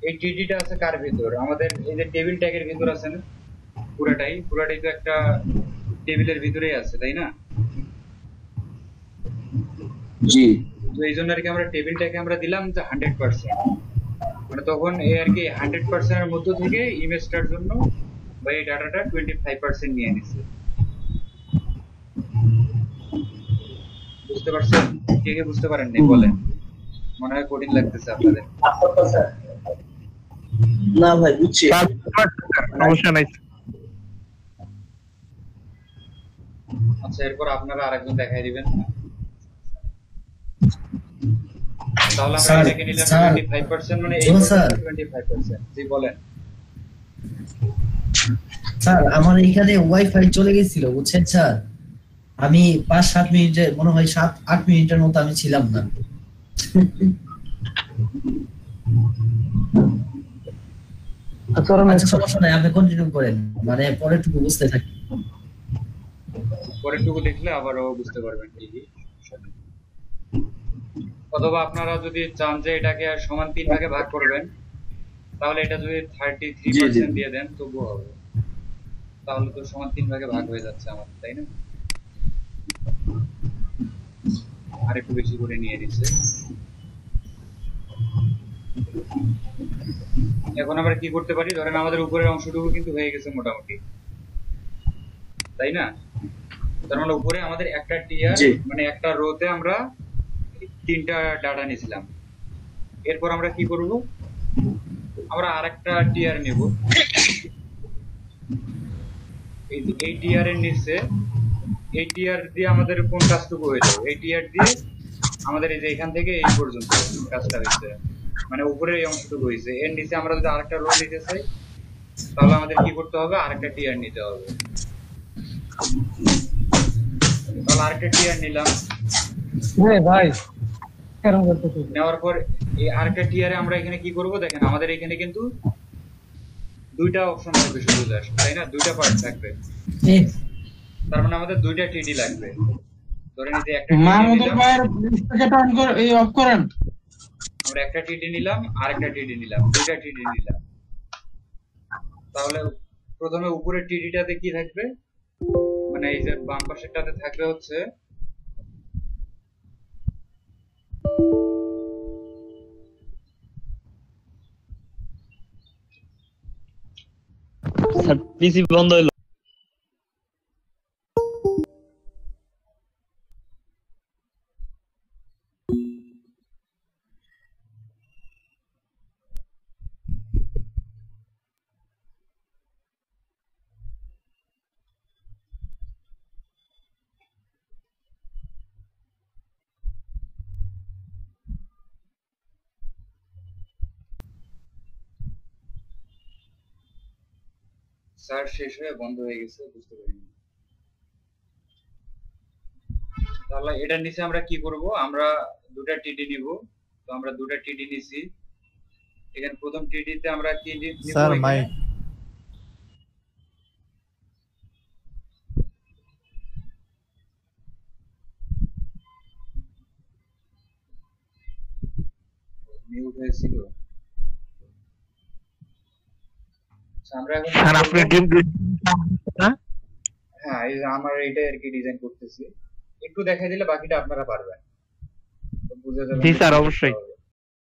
এই টিডিটা আছে কার ভিতর আমাদের এই যে টেবিল ট্যাগের ভিতর আছে না পুরোটাই তো একটা টেবিলের ভিতরেই আছে তাই না জি তো এই জন্য আর কি আমরা টেবিল ট্যাগে আমরা দিলাম যে 100% মানে তখন এই আর কি 100% এর মধ্য থেকে ইমেজটার জন্য বা এই ডাটাটা 25% নিয়ে নিছে বুঝতে পারছেন কে কে বুঝতে পারেন নি বলেন মনে হয় কঠিন লাগতেছে আপনাদের না ভাই বুঝছি সমস্যা নাই আচ্ছা এরপর আপনারা আরেকজন দেখাই দিবেন তাহলে আমরা এটাকে নিলাম 25% মানে 25% জি বলেন স্যার আমার এখানে ওয়াইফাই চলে গেছিল বুঝছেন স্যার আমি 5-7 মিনিটে মনে হয় 7-8 মিনিটের মতো আমি ছিলাম না আচ্ছা সমস্যা নাই আপনি কন্টিনিউ করেন মানে পরেরটুকু বুঝতে থাকি পরেরটুকু দেখলে আবারও বুঝতে পারবেন ঠিকই অথবা আপনারা যদি চান যে এটাকে সমান 3 ভাগে ভাগ করবেন তাহলে এটা যদি 33% দিয়ে দেন তবুও হবে তাহলে তো সমান 3 ভাগে ভাগ হয়ে যাচ্ছে আমাদের তাই না আর একটু বেশি করে নিয়ে নিচ্ছে এখন আমরা কি করতে পারি ধরেন আমাদের উপরের অংশটুকু কিন্তু হয়ে গেছে মোটামুটি তাই না তার মানে উপরে আমাদের একটা টিয়ার মানে একটা রোতে আমরা তিনটা ডাটা নিয়েছিলাম এরপর আমরা কি করব আমরা আরেকটা টিয়ার নেব এই টিয়ার এর নিচে এই টিয়ার দিয়ে আমাদের কোন কাজটুকু হয়ে যাবে এই টিয়ার দিয়ে আমাদের এই যে এখান থেকে এই পর্যন্ত কাজটা হয়েছে মানে উপরের এই অংশটুকু হয়েছে এর নিচে আমরা যদি আরেকটা রো নিতে চাই তাহলে আমাদের কি করতে হবে আরেকটা টিয়ার নিতে হবে তাহলে আরেকটা টিয়ার নিলাম ভাই নেওয়ার পর এই আরেকটা টিয়ারে আমরা এখানে কি করব দেখেন আমাদের এখানে কিন্তু দুইটা অপশন থাকবে শুধু জাস্ট তাই না দুইটা পার্ট থাকবে তার মানে আমাদের দুইটা টিডি লাগবে ধরেন এই যে একটা মাহমুদুল ভাইয়ের স্পিকারটা অন করে এই অফ করেন আমরা একটা টিডি নিলাম আরেকটা টিডি নিলাম দুইটা টিডি নিলাম তাহলে প্রথমে উপরের টিডিটাতে কি থাকবে মানে মানে এই যে বাম পাশেরটাতে থাকবে হচ্ছে স্যার পিসি বন্ধ হইলো। স্যার শেষ হয়ে বন্ধ হয়ে গেছে, বুঝতে পারিনি। তাহলে এটার নিচে আমরা কি করব, আমরা দুটা টিডি নিব। তো আমরা দুটা টিডি নিছি। এখানে প্রথম টিডিতে আমরা কি নিব? স্যার মাইক মিউট হয়েছিল। আমরা এখন স্যার আপনি ডিম না? হ্যাঁ, এই যে আমার এইটা আর কি ডিজাইন করতেছি, একটু দেখাই দিলে বাকিটা আপনারা পারবেন, তো বুঝে যাবেন। জি স্যার, অবশ্যই।